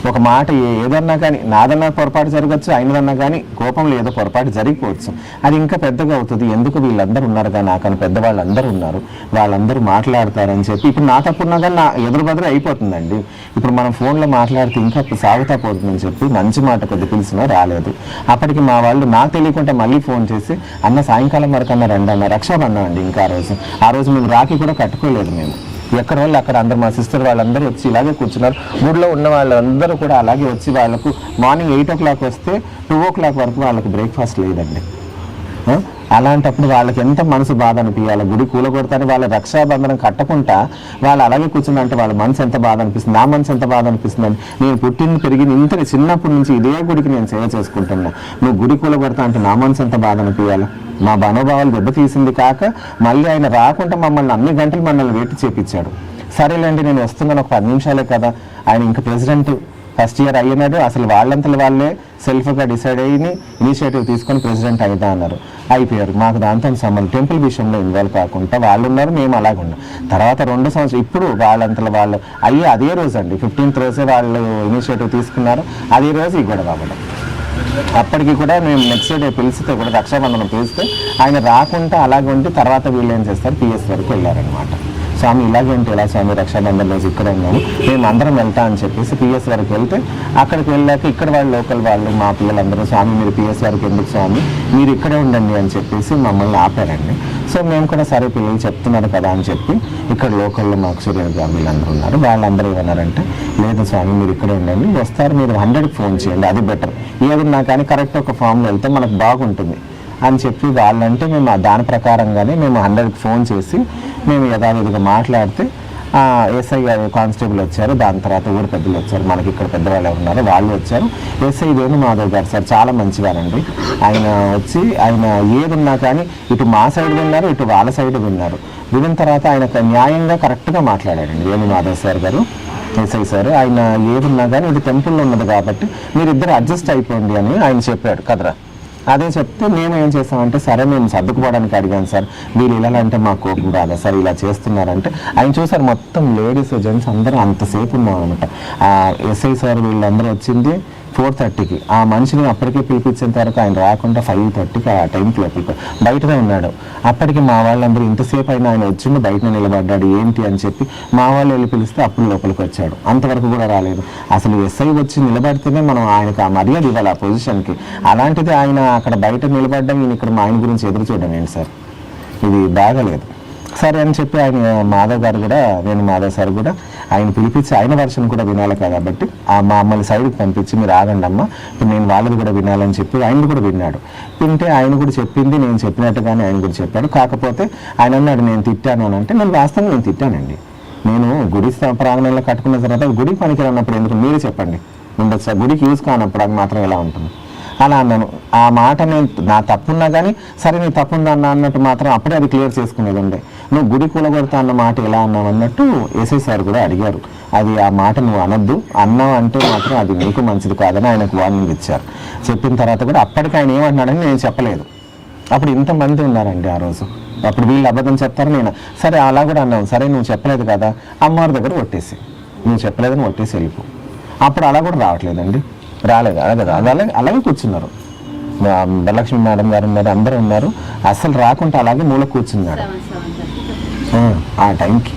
ఒక మాట ఏదన్నా కానీ నాదన్నా పొరపాటు జరగచ్చు, అయినదన్నా కానీ కోపంలో ఏదో పొరపాటు జరిగిపోవచ్చు. అది ఇంకా పెద్దగా అవుతుంది. ఎందుకు వీళ్ళందరూ ఉన్నారు కానీ నాకని పెద్దవాళ్ళందరూ ఉన్నారు, వాళ్ళందరూ మాట్లాడతారని చెప్పి ఇప్పుడు నా తప్పున్నా కానీ నా ఎదురు బదులు అయిపోతుందండి. ఇప్పుడు మనం ఫోన్లో మాట్లాడితే ఇంకా సాగుతా పోతుందని చెప్పి మంచి మాట కొద్ది పిలిచినా రాలేదు. అప్పటికి మా వాళ్ళు నాకు తెలియకుండా మళ్ళీ ఫోన్ చేసి అన్న సాయంకాలం వరకు అన్న రండి అన్న, రక్షాబంధం అండి. ఇంకా ఆ రోజు మేము రాఖీ కూడా కట్టుకోలేదు. మేము ఎక్కడ వాళ్ళు అక్కడ అందరు మా సిస్టర్ వాళ్ళందరూ వచ్చి ఇలాగే కూర్చున్నారు. ఊళ్ళో ఉన్న వాళ్ళందరూ కూడా అలాగే వచ్చి వాళ్ళకు మార్నింగ్ 8 o'clock వస్తే 2 o'clock వరకు వాళ్ళకి బ్రేక్ఫాస్ట్ లేదండి. అలాంటప్పుడు వాళ్ళకి ఎంత మనసు బాధ అనిపించాలి. గుడి కూలగొడతాని వాళ్ళ రక్షాబంధనం కట్టకుండా వాళ్ళు అలాగే కూర్చుని అంటే వాళ్ళ మనసు ఎంత బాధ అనిపిస్తుంది, నా మనసు ఎంత బాధ అనిపిస్తుందని. నేను పుట్టిన పెరిగిన ఇంత చిన్నప్పటి నుంచి ఇదే గుడికి నేను సేవ చేసుకుంటున్నా, నువ్వు గుడి కూలగొడతా అంటే నా మనసు ఎంత బాధ అనిపించాలి. మా మనోభావాలు దెబ్బతీసింది కాక మళ్ళీ ఆయన రాకుండా మమ్మల్ని అన్ని గంటలు మనల్ని వెయిట్ చేపించాడు. సరేలేండి నేను వస్తున్నాను, ఒక 10 నిమిషాలే కదా. ఆయన ఇంకా ప్రెసిడెంట్ ఫస్ట్ ఇయర్ అయ్యినాడు. అసలు వాళ్ళంతలో వాళ్ళే సెల్ఫ్గా డిసైడ్ అయ్యి ఇనిషియేటివ్ తీసుకొని ప్రెసిడెంట్ అవుతా అన్నారు. అయిపోయారు. మాకు దాంతో సంబంధం టెంపుల్ విషయంలో ఇన్వాల్వ్ కాకుండా వాళ్ళు ఉన్నారు, మేము అలాగే ఉన్నాం. తర్వాత 2 సంవత్సరాలు ఇప్పుడు వాళ్ళంతలో వాళ్ళు అదే రోజు అండి 15th రోజే వాళ్ళు ఇనిషియేటివ్ తీసుకున్నారు. అదే రోజు ఈ గొడవ అవ్వడం. అప్పటికి కూడా మేము నెక్స్ట్ డే పిలిస్తే కూడా రక్షాబంధనం పిలిస్తే ఆయన రాకుండా అలాగే ఉండి తర్వాత వీళ్ళు ఏం చేస్తారు PS వరకు వెళ్ళారనమాట. స్వామి ఇలాగేంటి ఎలా స్వామి రక్షాబంధన్ రోజు ఇక్కడ ఉన్నాము, మేము అందరం వెళ్తా అని చెప్పేసి PS వరకు వెళ్తే అక్కడికి వెళ్ళాక ఇక్కడ వాళ్ళు లోకల్ వాళ్ళు మా పిల్లలందరూ స్వామి మీరు PS వరకు ఎందుకు స్వామి మీరు ఇక్కడే ఉండండి అని చెప్పేసి మమ్మల్ని ఆపారండి. సో మేము కూడా సరే పిల్లలు చెప్తున్నారు కదా అని చెప్పి ఇక్కడ లోకల్లో మాకు సూర్య వీళ్ళందరూ ఉన్నారు. వాళ్ళందరూ ఏమన్నారంటే లేదు స్వామి మీరు ఇక్కడే ఉండండి, వస్తారు మీరు 100కి ఫోన్ చేయండి, అది బెటర్. ఏదన్నా కానీ కరెక్ట్ ఒక ఫామ్లో వెళ్తే మనకు బాగుంటుంది అని చెప్పి వాళ్ళంటే మేము దాని ప్రకారంగానే మేము 100కి ఫోన్ చేసి మేము యథావిధిగా మాట్లాడితే ఎస్ఐ కానిస్టేబుల్ వచ్చారు. దాని తర్వాత ఊరు పెద్దలు వచ్చారు, మనకి ఇక్కడ పెద్దవాళ్ళు ఉన్నారు వాళ్ళు వచ్చారు. ఎస్ఐ వేణుమాధవ్ గారు సార్ చాలా మంచివారండి. ఆయన వచ్చి ఆయన ఏదున్నా కానీ ఇటు మా సైడ్ విన్నారు, ఇటు వాళ్ళ సైడ్ విన్నారు. విన్న తర్వాత ఆయన న్యాయంగా కరెక్ట్గా మాట్లాడారండి వేణుమాధవ్ సార్ గారు, ఎస్ఐ సార్. ఆయన ఏదున్నా కానీ ఇది టెంపుల్లో ఉన్నది కాబట్టి మీరిద్దరు అడ్జస్ట్ అయిపోండి అని ఆయన చెప్పాడు కదరా. అదే చెప్తే మేము ఏం చేస్తామంటే సరే మేము సర్దుకుపోవడానికి అడిగాను సార్, మీరు ఇలా అంటే మా కోపం రాదా సార్ ఇలా చేస్తున్నారంటే. ఆయన చూసారు మొత్తం లేడీస్ జెంట్స్ అందరూ అంతసేపు ఉన్నాం అనమాట. ఎస్ఐ సార్ వీళ్ళందరూ వచ్చింది 4:30కి. ఆ మనిషిని అప్పటికే పిలిపించేంత వరకు ఆయన రాకుండా 5:30కి ఆ టైంకి లోపలికి బయటనే ఉన్నాడు. అప్పటికి మా వాళ్ళందరూ ఇంతసేపు అయినా ఆయన వచ్చిండు బయట నిలబడ్డాడు ఏంటి అని చెప్పి మా వాళ్ళు వెళ్ళి పిలిస్తే అప్పుడు లోపలికి వచ్చాడు. అంతవరకు కూడా రాలేదు. అసలు ఎస్ఐ వచ్చి నిలబడితేనే మనం ఆయనకు ఆ మర్యాద ఇవ్వాలి ఆ పొజిషన్కి. అలాంటిది ఆయన అక్కడ బయట నిలబడ్డం ఈయన ఇక్కడ మా ఆయన గురించి ఎదురు చూడడం ఏంటి సార్, ఇది బాగాలేదు. సరే అని చెప్పి ఆయన మాధవ్ గారు కూడా నేను మాధవ్ సార్ కూడా ఆయన పిలిపించి ఆయన వర్షన్ కూడా వినాలి కాబట్టి మా అమ్మని సైడ్కి పంపించి మీరు ఆగండి అమ్మ ఇప్పుడు నేను వాళ్ళది కూడా వినాలని చెప్పి ఆయన కూడా విన్నాడు. వింటే ఆయన కూడా చెప్పింది నేను చెప్పినట్టుగానే ఆయన కూడా చెప్పాడు. కాకపోతే ఆయన అన్నాడు నేను తిట్టాను అని అంటే నేను వాస్తవంగా నేను తిట్టానండి. నేను గుడి ప్రాంగణంలో కట్టుకున్న తర్వాత గుడికి పనికిరానప్పుడు ఎందుకు మీరే చెప్పండి ఉండొచ్చు, గుడికి యూజ్ కానప్పుడు అది మాత్రం ఎలా ఉంటుంది అలా అన్నాను. ఆ మాట నేను నా తప్పున్నా కానీ సరే నీ తప్పుందా అన్న అన్నట్టు మాత్రం అప్పుడే అది క్లియర్ చేసుకునేది ఉండే. నువ్వు గుడి కూలగొడతా అన్న మాట ఎలా అన్నావు అన్నట్టు ఎస్ఐ సార్ కూడా అడిగారు. అది ఆ మాట నువ్వు అనొద్దు, అన్నావు అంటే మాత్రం అది నీకు మంచిది కాదని ఆయనకు వార్నింగ్ ఇచ్చారు. చెప్పిన తర్వాత కూడా అప్పటికి ఆయన ఏమంటున్నాడని నేను చెప్పలేదు. అప్పుడు ఇంతమంది ఉన్నారండి ఆ రోజు. అప్పుడు వీళ్ళు అబద్ధం చెప్తారు నేను సరే అలా కూడా అన్నావు, సరే నువ్వు చెప్పలేదు కదా అమ్మవారి దగ్గర కొట్టేసి నువ్వు చెప్పలేదని కొట్టేసి వెళ్ళిపో. అప్పుడు అలా కూడా రావట్లేదండి, రాలేదు అలాగే కూర్చున్నారు. వరలక్ష్మి మేడం గారు ఉన్నారు, అందరూ ఉన్నారు. అసలు రాకుండా అలాగే మూల కూర్చున్నాడు ఆ టైంకి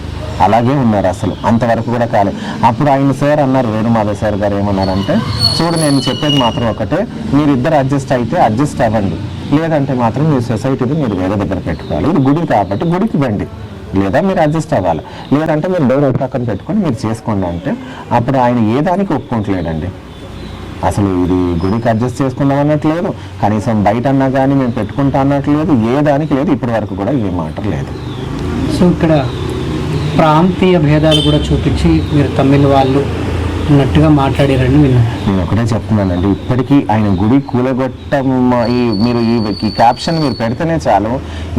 అలాగే ఉన్నారు. అసలు అంతవరకు కూడా కాలేదు. అప్పుడు ఆయన సార్ అన్నారు వేణుమాధవ్ సార్ గారు ఏమన్నారంటే చూడు నేను చెప్పేది మాత్రం ఒకటే, మీరిద్దరు అడ్జస్ట్ అయితే అడ్జస్ట్ అవ్వండి, లేదంటే మాత్రం మీ సొసైటీని మీరు వేరే దగ్గర పెట్టుకోవాలి. ఇది గుడి కాబట్టి గుడికి రండి, లేదా మీరు అడ్జస్ట్ అవ్వాలి, లేదంటే మీరు డోర్ పక్కన పెట్టుకొని మీరు చేసుకోండి అంటే అప్పుడు ఆయన ఏ దానికి ఒప్పుకోవట్లేదండి. అసలు ఇది గుడికి అడ్జస్ట్ చేసుకుందాం అన్నట్లేదు, కనీసం బయట అన్నా కానీ మేము పెట్టుకుంటా అన్నట్లేదు, ఏ దానికి లేదు, ఇప్పటి వరకు కూడా ఏ మాట లేదు. సో ఇక్కడ ప్రాంతీయ భేదాలు కూడా చూపించి మీరు తమిళ వాళ్ళు అన్నట్టుగా మాట్లాడారని విన్నాను. నేను ఒకటే చెప్తున్నానండి, ఇప్పటికీ ఆయన గుడి కూలగొట్టం మీరు ఈ క్యాప్షన్ మీరు పెడితేనే చాలు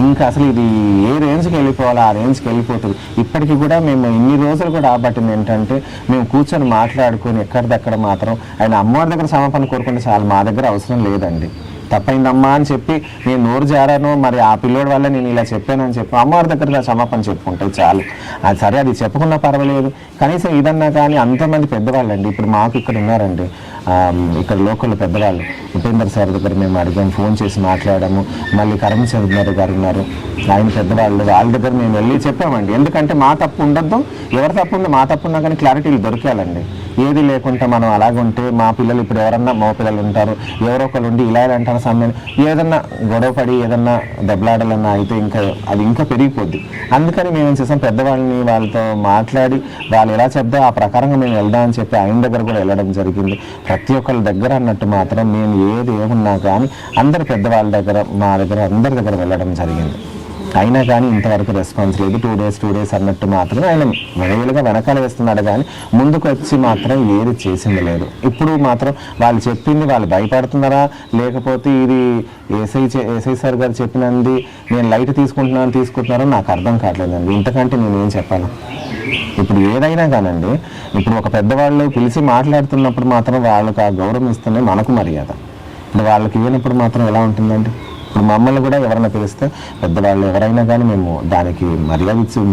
ఇంకా అసలు ఇది ఏ రేంజ్కి వెళ్ళిపోవాలో ఆ రేంజ్కి వెళ్ళిపోతుంది. ఇప్పటికీ కూడా మేము ఇన్ని రోజులు కూడా ఆబట్టింది ఏంటంటే మేము కూర్చొని మాట్లాడుకొని ఎక్కడిదక్కడ మాత్రం ఆయన అమ్మవారి దగ్గర సమాపణ కోరుకుంటే చాలు, మా దగ్గర అవసరం లేదండి. తప్పైందమ్మా అని చెప్పి నేను నోరు జారాను, మరి ఆ పిల్లోడి వల్ల నేను ఇలా చెప్పానని చెప్పి అమ్మవారి దగ్గర క్షమాపణ చెప్పుకుంటే చాలు. అది సరే, అది చెప్పుకున్నా పర్వాలేదు, కనీసం ఇదన్నా. కానీ అంతమంది పెద్దవాళ్ళండి, ఇప్పుడు మాకు ఇక్కడ ఉన్నారండి, ఇక్కడ లోకల్ పెద్దవాళ్ళు, ఉపేందర్ సార్ దగ్గర మేము అడిగాము, ఫోన్ చేసి మాట్లాడాము. మళ్ళీ కరమచంద్ర గారు ఉన్నారు, ఆయన పెద్దవాళ్ళు, వాళ్ళ దగ్గర మేము వెళ్ళి చెప్పామండి. ఎందుకంటే మా తప్పు ఉండొద్దు, ఎవరి తప్పు ఉందో మా తప్పు ఉన్నా కానీ క్లారిటీలు దొరికాలండి. ఏది లేకుండా మనం అలాగ ఉంటే మా పిల్లలు ఇప్పుడు ఎవరన్నా మా పిల్లలు ఉంటారు, ఎవరో ఒకరు ఉండి ఇలా అంటారు సమయం, ఏదన్నా గొడవ పడి ఏదన్నా దెబ్బలాడాలన్నా అయితే ఇంకా అది ఇంకా పెరిగిపోద్ది. అందుకని మేము ఏం చేసాం, పెద్దవాళ్ళని వాళ్ళతో మాట్లాడి వాళ్ళు ఎలా చెప్తే ఆ ప్రకారంగా మేము వెళ్దాం అని చెప్పి ఆయన దగ్గర కూడా వెళ్ళడం జరిగింది. ప్రతి ఒక్కరి దగ్గర అన్నట్టు మాత్రం మేము ఏది ఏమున్నా కానీ అందరు పెద్దవాళ్ళ దగ్గర, మా దగ్గర అందరి దగ్గర వెళ్ళడం జరిగింది. అయినా కానీ ఇంతవరకు రెస్పాన్స్ లేదు. 2 days అన్నట్టు మాత్రం ఆయన వేలుగా వెనకాల వేస్తున్నాడు కానీ ముందుకు వచ్చి మాత్రం ఏది చేసింది లేదు. ఇప్పుడు మాత్రం వాళ్ళు చెప్పింది వాళ్ళు భయపడుతున్నారా, లేకపోతే ఇది ఎస్ఐ సార్ గారు చెప్పినది నేను లైట్ తీసుకుంటున్నారో నాకు అర్థం కావట్లేదండి. ఇంతకంటే నేను ఏం చెప్పాను. ఇప్పుడు ఏదైనా కానండి, ఇప్పుడు ఒక పెద్దవాళ్ళు పిలిచి మాట్లాడుతున్నప్పుడు మాత్రం వాళ్ళకి ఆ గౌరవం ఇస్తేనే మనకు మర్యాద. ఇప్పుడు వాళ్ళకి ఇవ్వనప్పుడు మాత్రం ఎలా ఉంటుందండి? ఇప్పుడు మమ్మల్ని కూడా ఎవరైనా పిలిస్తే పెద్దవాళ్ళు ఎవరైనా కానీ మేము దానికి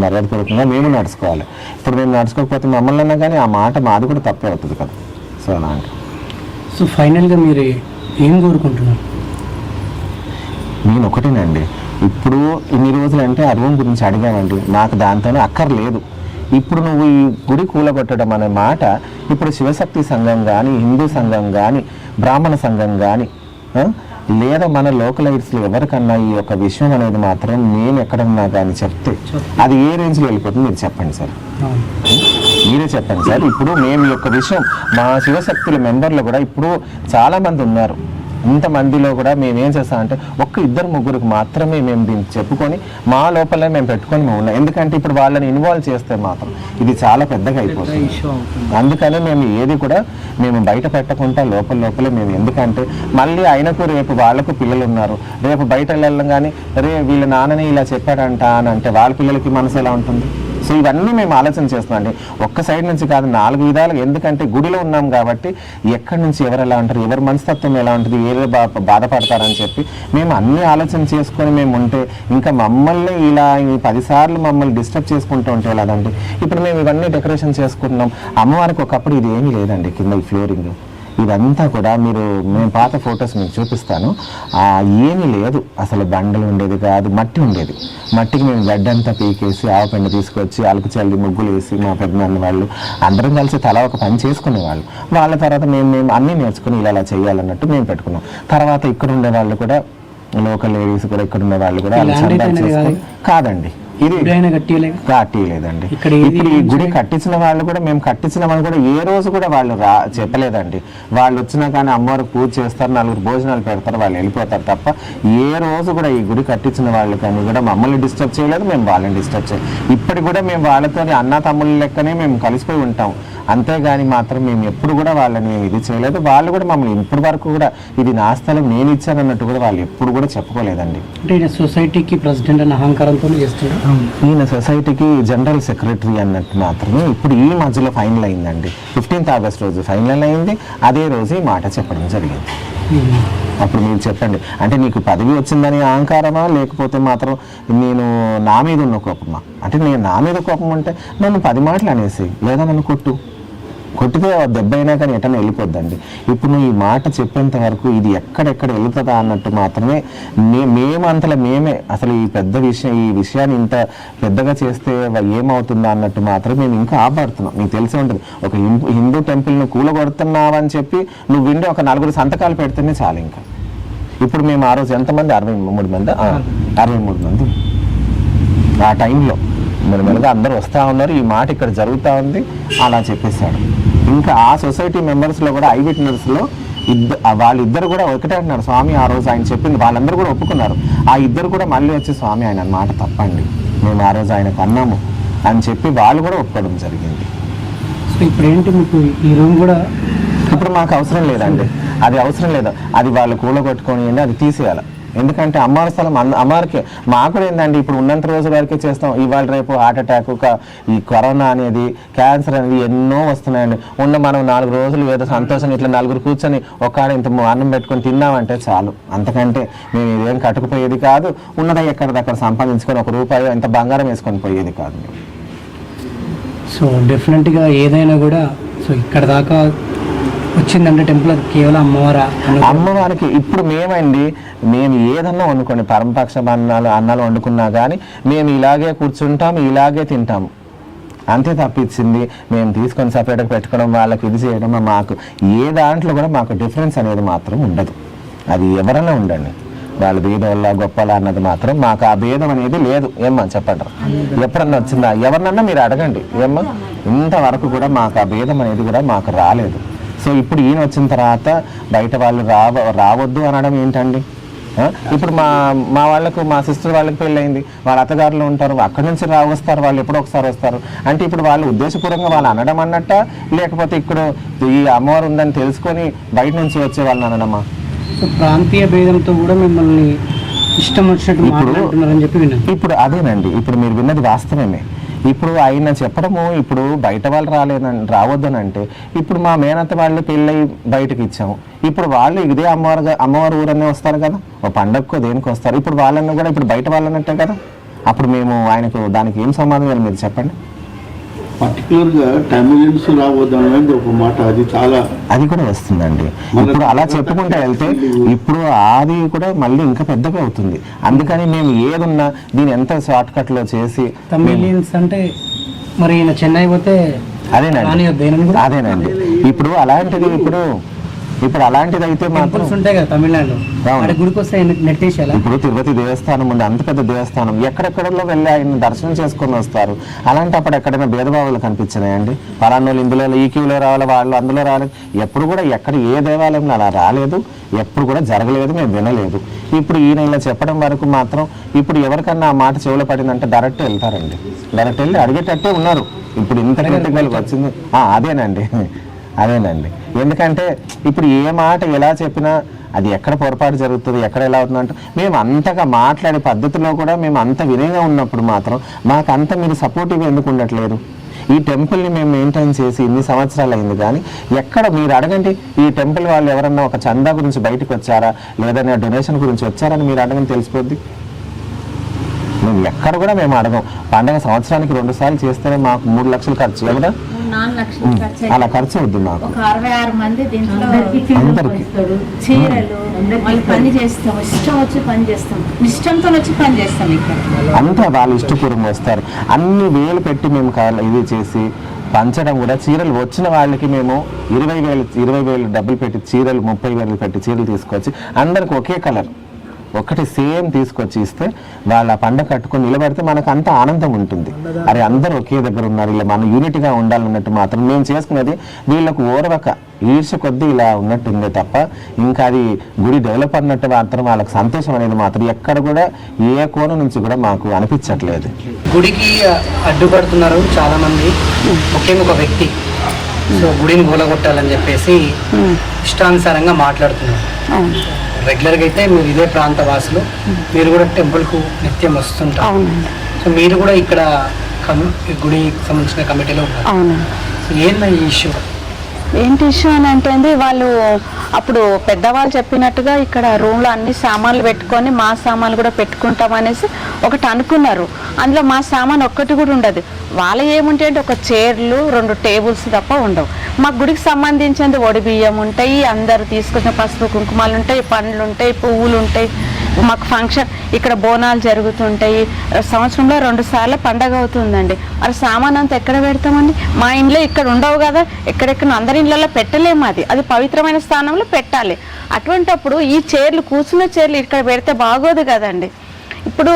మర్యాదపూర్వకంగా మేము నడుచుకోవాలి. ఇప్పుడు మేము నడుచుకోకపోతే మమ్మల్ని అన్నా కానీ ఆ మాట మాది కూడా తప్పే అవుతుంది కదా. సో అలా అంటే సో ఫైనల్గా మీరు ఏం కోరుకుంటున్నారు? నేను ఒకటేనండి, ఇప్పుడు ఇన్ని రోజులు అంటే ఆ రూమ్ గురించి అడిగామండి, నాకు దాంతోనే అక్కర్లేదు. ఇప్పుడు నువ్వు ఈ గుడి కూలగొట్టడం అనే మాట ఇప్పుడు శివశక్తి సంఘం కానీ, హిందూ సంఘం కానీ, బ్రాహ్మణ సంఘం కానీ, లేదా మన లోకలైట్స్లో ఎవరికన్నా ఈ యొక్క విషయం అనేది మాత్రం నేను ఎక్కడన్నా కానీ చెప్తే అది ఏ రేంజ్లో వెళ్ళిపోతుంది మీరు చెప్పండి సార్, మీరే చెప్పండి సార్. ఇప్పుడు మేము ఈ యొక్క విషయం మా శివశక్తుల మెంబర్లు కూడా ఇప్పుడు చాలామంది ఉన్నారు. ఇంతమందిలో కూడా మేము ఏం చేస్తామంటే 1-2 మాత్రమే మేము దీన్ని చెప్పుకొని మా లోపలే మేము పెట్టుకొని మేము ఉన్నాం. ఎందుకంటే ఇప్పుడు వాళ్ళని ఇన్వాల్వ్ చేస్తే మాత్రం ఇది చాలా పెద్దగా అయిపోతుంది. అందుకనే మేము ఏది కూడా మేము బయట పెట్టకుండా లోపలే మేము, ఎందుకంటే మళ్ళీ ఆయనకు రేపు వాళ్ళకు పిల్లలు ఉన్నారు, రేపు బయట వెళ్ళగానే వీళ్ళ నాన్నని ఇలా చెప్పాడంట అని అంటే వాళ్ళ పిల్లలకి మనసు ఎలా ఉంటుంది? సో ఇవన్నీ మేము ఆలోచన చేస్తున్నామండి, ఒక్క సైడ్ నుంచి కాదు 4 విధాలుగా. ఎందుకంటే గుడిలో ఉన్నాం కాబట్టి ఎక్కడి నుంచి ఎవరు ఎలా ఉంటారు, ఎవరి మనస్తత్వం ఎలా ఉంటుంది, ఏదో బాధపడతారని చెప్పి మేము అన్ని ఆలోచన చేసుకొని మేము ఉంటే ఇంకా మమ్మల్ని ఇలా 10 సార్లు మమ్మల్ని డిస్టర్బ్ చేసుకుంటూ ఉంటే ఎలాగండి. ఇప్పుడు మేము ఇవన్నీ డెకరేషన్ చేసుకుంటున్నాం. అమ్మవారికి ఒకప్పుడు ఇది ఏమీ లేదండి, కింద ఈ ఫ్లోరింగ్ ఇదంతా కూడా మేము పాత ఫొటోస్ మీకు చూపిస్తాను. ఏమీ లేదు అసలు, బండలు ఉండేది కాదు, మట్టి ఉండేది. మట్టికి మేము గడ్డ అంతా పీకేసి ఆవపెండ తీసుకొచ్చి అలుకు చల్లి ముగ్గులు వేసి మా పెద్దనాన్న వాళ్ళు అందరం కలిసి తలా ఒక పని చేసుకునేవాళ్ళు. వాళ్ళ తర్వాత మేము అన్నీ నేర్చుకుని ఇలా చేయాలన్నట్టు మేము పెట్టుకున్నాం. తర్వాత ఇక్కడ ఉండే వాళ్ళు కూడా, లోకల్ లేడీస్ కూడా, ఇక్కడ ఉండే వాళ్ళు కూడా కాదండి, ఇది కట్టియలేదండి. ఇప్పుడు ఈ గుడి కట్టించిన వాళ్ళు కూడా, మేము కట్టించినామని కూడా ఏ రోజు కూడా వాళ్ళు చెప్పలేదండి. వాళ్ళు వచ్చినా కానీ అమ్మవారికి పూజ చేస్తారు, 4 భోజనాలు పెడతారు, వాళ్ళు వెళ్ళిపోతారు తప్ప ఏ రోజు కూడా ఈ గుడి కట్టించిన వాళ్ళు కానీ కూడా మమ్మల్ని డిస్టర్బ్ చేయలేదు, మేము వాళ్ళని డిస్టర్బ్ చేయలేదు. ఇప్పటికి కూడా మేము వాళ్ళతో అన్న తమ్ముళ్ళ లెక్కనే మేము కలిసిపోయి ఉంటాం. అంతేగాని మాత్రం మేము ఎప్పుడు కూడా వాళ్ళని ఇది చేయలేదు. వాళ్ళు కూడా మమ్మల్ని ఇప్పటి వరకు కూడా ఇది నా స్థలం నేను ఇచ్చాను అన్నట్టు కూడా వాళ్ళు ఎప్పుడు కూడా చెప్పుకోలేదండి. అంటే సొసైటీకి ప్రెసిడెంట్ అన్న అహంకారంతో చేస్తున్నారు. ఈయన సొసైటీకి జనరల్ సెక్రటరీ అన్నట్టు మాత్రమే ఇప్పుడు ఈ మధ్యలో ఫైనల్ అయిందండి. 15th ఆగస్ట్ రోజు ఫైనల్ అయింది. అదే రోజు ఈ మాట చెప్పడం జరిగింది. అప్పుడు మీరు చెప్పండి, అంటే నీకు పదవి వచ్చిందని అహంకారమా, లేకపోతే మాత్రం నేను నా మీద ఉన్న కోపమా? అంటే నేను నా మీద కోపం అంటే నన్ను 10 మాటలు అనేసి, లేదా నన్ను కొట్టితే దెబ్బ అయినా కానీ ఎటన్నా వెళ్ళిపోద్దండి. ఇప్పుడు నువ్వు ఈ మాట చెప్పేంత వరకు ఇది ఎక్కడెక్కడ వెళుతుందా అన్నట్టు మాత్రమే మేము అంతలో మేమే అసలు ఈ విషయాన్ని ఇంత పెద్దగా చేస్తే ఏమవుతుందా అన్నట్టు మాత్రం మేము ఇంకా ఆపాడుతున్నాం. మీకు తెలిసి ఉంటుంది, ఒక హిందూ టెంపుల్ను కూలగొడుతున్నావని చెప్పి నువ్వు విండి ఒక 4 సంతకాలు పెడితేనే చాలు. ఇంకా ఇప్పుడు మేము ఆ రోజు ఎంతమంది 63 మంది ఆ టైంలో మెల్లగా అందరూ వస్తూ ఉన్నారు, ఈ మాట ఇక్కడ జరుగుతూ ఉంది అలా చెప్పేశాడు. ఇంకా ఆ సొసైటీ మెంబర్స్లో కూడా ఐ విట్నెస్లో వాళ్ళిద్దరు కూడా ఒకటే అంటున్నారు, స్వామి ఆ రోజు ఆయన చెప్పింది వాళ్ళందరూ కూడా ఒప్పుకున్నారు. ఆ ఇద్దరు కూడా మళ్ళీ వచ్చి స్వామి ఆయన మాట తప్పండి, మేము ఆ రోజు ఆయనకు అన్నాము అని చెప్పి వాళ్ళు కూడా ఒప్పుకోవడం జరిగింది. సో ఇప్పుడు ఏంటి, మీకు ఈ రూమ్ కూడా ఇప్పుడు మాకు అవసరం లేదండి, అది అవసరం లేదు, అది వాళ్ళు కూలగొట్టుకొని అది తీసేయాలి. ఎందుకంటే అమ్మవారి స్థలం అమ్మవారికి మాకు కూడా ఏంటండి ఇప్పుడు ఉన్నంత రోజు వరకే చేస్తాం. ఇవాళ రేపు హార్ట్ అటాక్, ఈ కరోనా అనేది, క్యాన్సర్ అనేది ఎన్నో వస్తున్నాయండి. మనం 4 రోజులు ఏదో సంతోషం ఇట్లా నలుగురు కూర్చొని ఒక్కడ ఇంత అన్నం పెట్టుకొని తిన్నామంటే చాలు. అంతకంటే మేము ఇదేం కట్టుకుపోయేది కాదు. ఉన్నదా ఎక్కడిదక్కడ సంపాదించుకొని 1 రూపాయి ఇంత బంగారం వేసుకొని పోయేది కాదు. సో డెఫినెట్గా ఏదైనా కూడా సో ఇక్కడ దాకా వచ్చిందంటే టెంపుల్ అది కేవలం అమ్మవారికి. ఇప్పుడు మేము ఏదన్నా వండుకోండి, పరమపక్ష అన్నాలు వండుకున్నా కానీ మేము ఇలాగే కూర్చుంటాము, ఇలాగే తింటాము, అంతే తప్పించింది మేము తీసుకొని సపరేట్గా పెట్టుకోవడం, వాళ్ళకి ఇది చేయడం మాకు ఏ దాంట్లో కూడా మాకు డిఫరెన్స్ అనేది మాత్రం ఉండదు. అది ఎవరైనా ఉండండి, వాళ్ళు భేదవల్ల గొప్పలా అన్నది మాత్రం మాకు ఆ భేదం అనేది లేదు. ఏమ్మా చెప్పండి, ఎప్పుడన్నా వచ్చిందా? ఎవరినన్నా మీరు అడగండి. ఏమ్మా ఇంతవరకు కూడా మాకు ఆ భేదం అనేది కూడా మాకు రాలేదు. సో ఇప్పుడు ఈయన వచ్చిన తర్వాత బయట వాళ్ళు రావద్దు అనడం ఏంటండి? ఇప్పుడు మా వాళ్ళకు, మా సిస్టర్ వాళ్ళకి పెళ్ళయింది, వాళ్ళ అత్తగారులు ఉంటారు, అక్కడి నుంచి వస్తారు, వాళ్ళు ఎప్పుడో ఒకసారి వస్తారు. అంటే ఇప్పుడు వాళ్ళు ఉద్దేశపూర్వకంగా వాళ్ళు అనడం అన్నట్ట, లేకపోతే ఇక్కడ ఈ అమ్మవారు ఉందని తెలుసుకొని బయట నుంచి వచ్చే వాళ్ళని అనడమా? ప్రాంతీయ భేదంతో కూడా మిమ్మల్ని ఇష్టం వచ్చినట్టు మాట్లాడుతున్నారని చెప్పి విన్నాను. ఇప్పుడు అదేనండి, ఇప్పుడు మీరు విన్నది వాస్తవమే. ఇప్పుడు ఆయన చెప్పడము, ఇప్పుడు బయట వాళ్ళు రావద్దని అంటే, ఇప్పుడు మా మేనత్త వాళ్ళు పెళ్ళి బయటకు ఇచ్చాము, ఇప్పుడు వాళ్ళు ఇదే అమ్మవారి ఊరనే వస్తారు కదా, ఓ పండగకో దేనికి వస్తారు. ఇప్పుడు వాళ్ళని కూడా ఇప్పుడు బయట వాళ్ళన్నట్టే కదా. అప్పుడు మేము ఆయనకు దానికి ఏం సమాధానం మీరు చెప్పండి. పర్టికులర్గా టైమిలియన్స్ రావద్దనేది ఒక మాట, అది కూడా వస్తుందండి. ఇప్పుడు అలా చెప్పుకుంటే వెళ్తే ఇప్పుడు అది కూడా మళ్ళీ ఇంకా పెద్దగా అవుతుంది. అందుకని మేము ఏదున్నా దీన్ని ఎంత షార్ట్ కట్ లో చేసి టైమిలియన్స్ అంటే మరి చెన్నై పోతే అదేనండి. ఇప్పుడు అలాంటిది ఇప్పుడు అలాంటిది అయితే మాత్రం ఉంటాయి కదా తమిళనాడులో, గుడికి వస్తే నెట్టేసేలా. ఇప్పుడు తిరుపతి దేవస్థానం ఉంది, అంత పెద్ద దేవస్థానం, ఎక్కడెక్కడలో వెళ్ళి ఆయన దర్శనం చేసుకొని వస్తారు. అలాంటప్పుడు ఎక్కడైనా భేదభావాలు కనిపించినాయండి? పలానోళ్ళు ఇందులో ఈ క్యూలో రావాలి, వాళ్ళు అందులో రావాలి. ఎప్పుడు కూడా ఎక్కడ ఏ దేవాలయంలో అలా రాలేదు, ఎప్పుడు కూడా జరగలేదు, మేము వినలేదు. ఇప్పుడు ఈయన ఇలా చెప్పడం వరకు మాత్రం ఇప్పుడు ఎవరికన్నా ఆ మాట చెవులో పడిందంటే డైరెక్ట్ వెళ్తారండి, డైరెక్ట్ వెళ్ళి అడిగేటట్టే ఉన్నారు. ఇప్పుడు ఇంత క్రిటికల్ వచ్చింది. అదేనండి. ఎందుకంటే ఇప్పుడు ఏ మాట ఎలా చెప్పినా అది ఎక్కడ పొరపాటు జరుగుతుంది, ఎక్కడ ఎలా అవుతుందంటే, మేము అంతగా మాట్లాడే పద్ధతిలో కూడా మేము అంత వినయంగా ఉన్నప్పుడు మాత్రం మాకు అంత మీరు సపోర్టివ్గా ఎందుకు ఉండట్లేదు? ఈ టెంపుల్ని మేము మెయింటైన్ చేసి ఇన్ని సంవత్సరాలు అయింది, కానీ ఎక్కడ మీరు అడగండి, ఈ టెంపుల్ వాళ్ళు ఎవరన్నా ఒక చందా గురించి బయటకు వచ్చారా, లేదన్నా డొనేషన్ గురించి వచ్చారని మీరు అడగని తెలిసిపోద్ది. మేము ఎక్కడ కూడా మేము అడగం. పండగ సంవత్సరానికి 2 సార్లు చేస్తేనే మాకు 3 లక్షలు ఖర్చు కదా, అలా ఖర్చు అవుద్ది మాకు. 66 మంది అంతా వాళ్ళు ఇష్టపూర్వకంగా వస్తారు. అన్ని వేలు పెట్టి మేము ఇది చేసి పంచడం కూడా, చీరలు వచ్చిన వాళ్ళకి మేము 20,000 డబ్బులు పెట్టి చీరలు, 30,000 పెట్టి చీరలు తీసుకొచ్చి అందరికి ఒకే కలర్ ఒకటి సేమ్ తీసుకొచ్చి ఇస్తే వాళ్ళ పండగ కట్టుకొని నిలబడితే మనకు అంత ఆనందం ఉంటుంది. అరే అందరూ ఒకే దగ్గర ఉన్నారు, ఇలా మనం యూనిట్గా ఉండాలన్నట్టు మాత్రం మేము చేసుకునేది. వీళ్ళకు ఓరవక ఈర్ష కొద్దీ ఇలా ఉన్నట్టుందే తప్ప ఇంకా అది గుడి డెవలప్ అన్నట్టు మాత్రం వాళ్ళకి సంతోషం అనేది మాత్రం ఎక్కడ కూడా ఏ కోణం నుంచి కూడా మాకు అనిపించట్లేదు. గుడికి అడ్డుపడుతున్నారు చాలా మంది, ముఖ్యంగా ఒక వ్యక్తి. సో గుడిని కూలగొట్టాలని చెప్పేసి ఇష్టానుసారంగా మాట్లాడుతున్నారు. రెగ్యులర్గా అయితే మీరు ఇదే ప్రాంత వాసులు, మీరు కూడా టెంపుల్కు నిత్యం వస్తుంటారు. సో మీరు కూడా ఇక్కడ గుడికి సంబంధించిన కమిటీలో ఉన్నారు. ఏంటి ఇష్యూ అని అంటే, వాళ్ళు అప్పుడు పెద్దవాళ్ళు చెప్పినట్టుగా ఇక్కడ రూమ్లో అన్ని సామాన్లు పెట్టుకొని మా సామాన్లు కూడా పెట్టుకుంటాం అనేసి ఒకటి అనుకున్నారు. అందులో మా సామాన్ ఒక్కటి కూడా ఉండదు. వాళ్ళ ఏముంటాయి అంటే ఒక చైర్లు, 2 టేబుల్స్ తప్ప ఉండవు. మా గుడికి సంబంధించింది ఒడి బియ్యం ఉంటాయి, అందరు తీసుకొచ్చిన పసుపు కుంకుమాలు ఉంటాయి, పండ్లు ఉంటాయి, పువ్వులు ఉంటాయి. మాకు ఫంక్షన్ ఇక్కడ బోనాలు జరుగుతుంటాయి, సంవత్సరంలో 2 సార్లు పండగ అవుతుందండి. మరి సామాన్ అంతా ఎక్కడ పెడతామండి? మా ఇంట్లో ఇక్కడ ఉండవు కదా, ఎక్కడెక్కడ అందరి ఇళ్ళల్లో పెట్టలేము. అది పవిత్రమైన స్థానంలో పెట్టాలి. అటువంటప్పుడు ఈ చైర్లు, కూర్చున్న చైర్లు ఇక్కడ పెడితే బాగోదు కదండి. ఇప్పుడు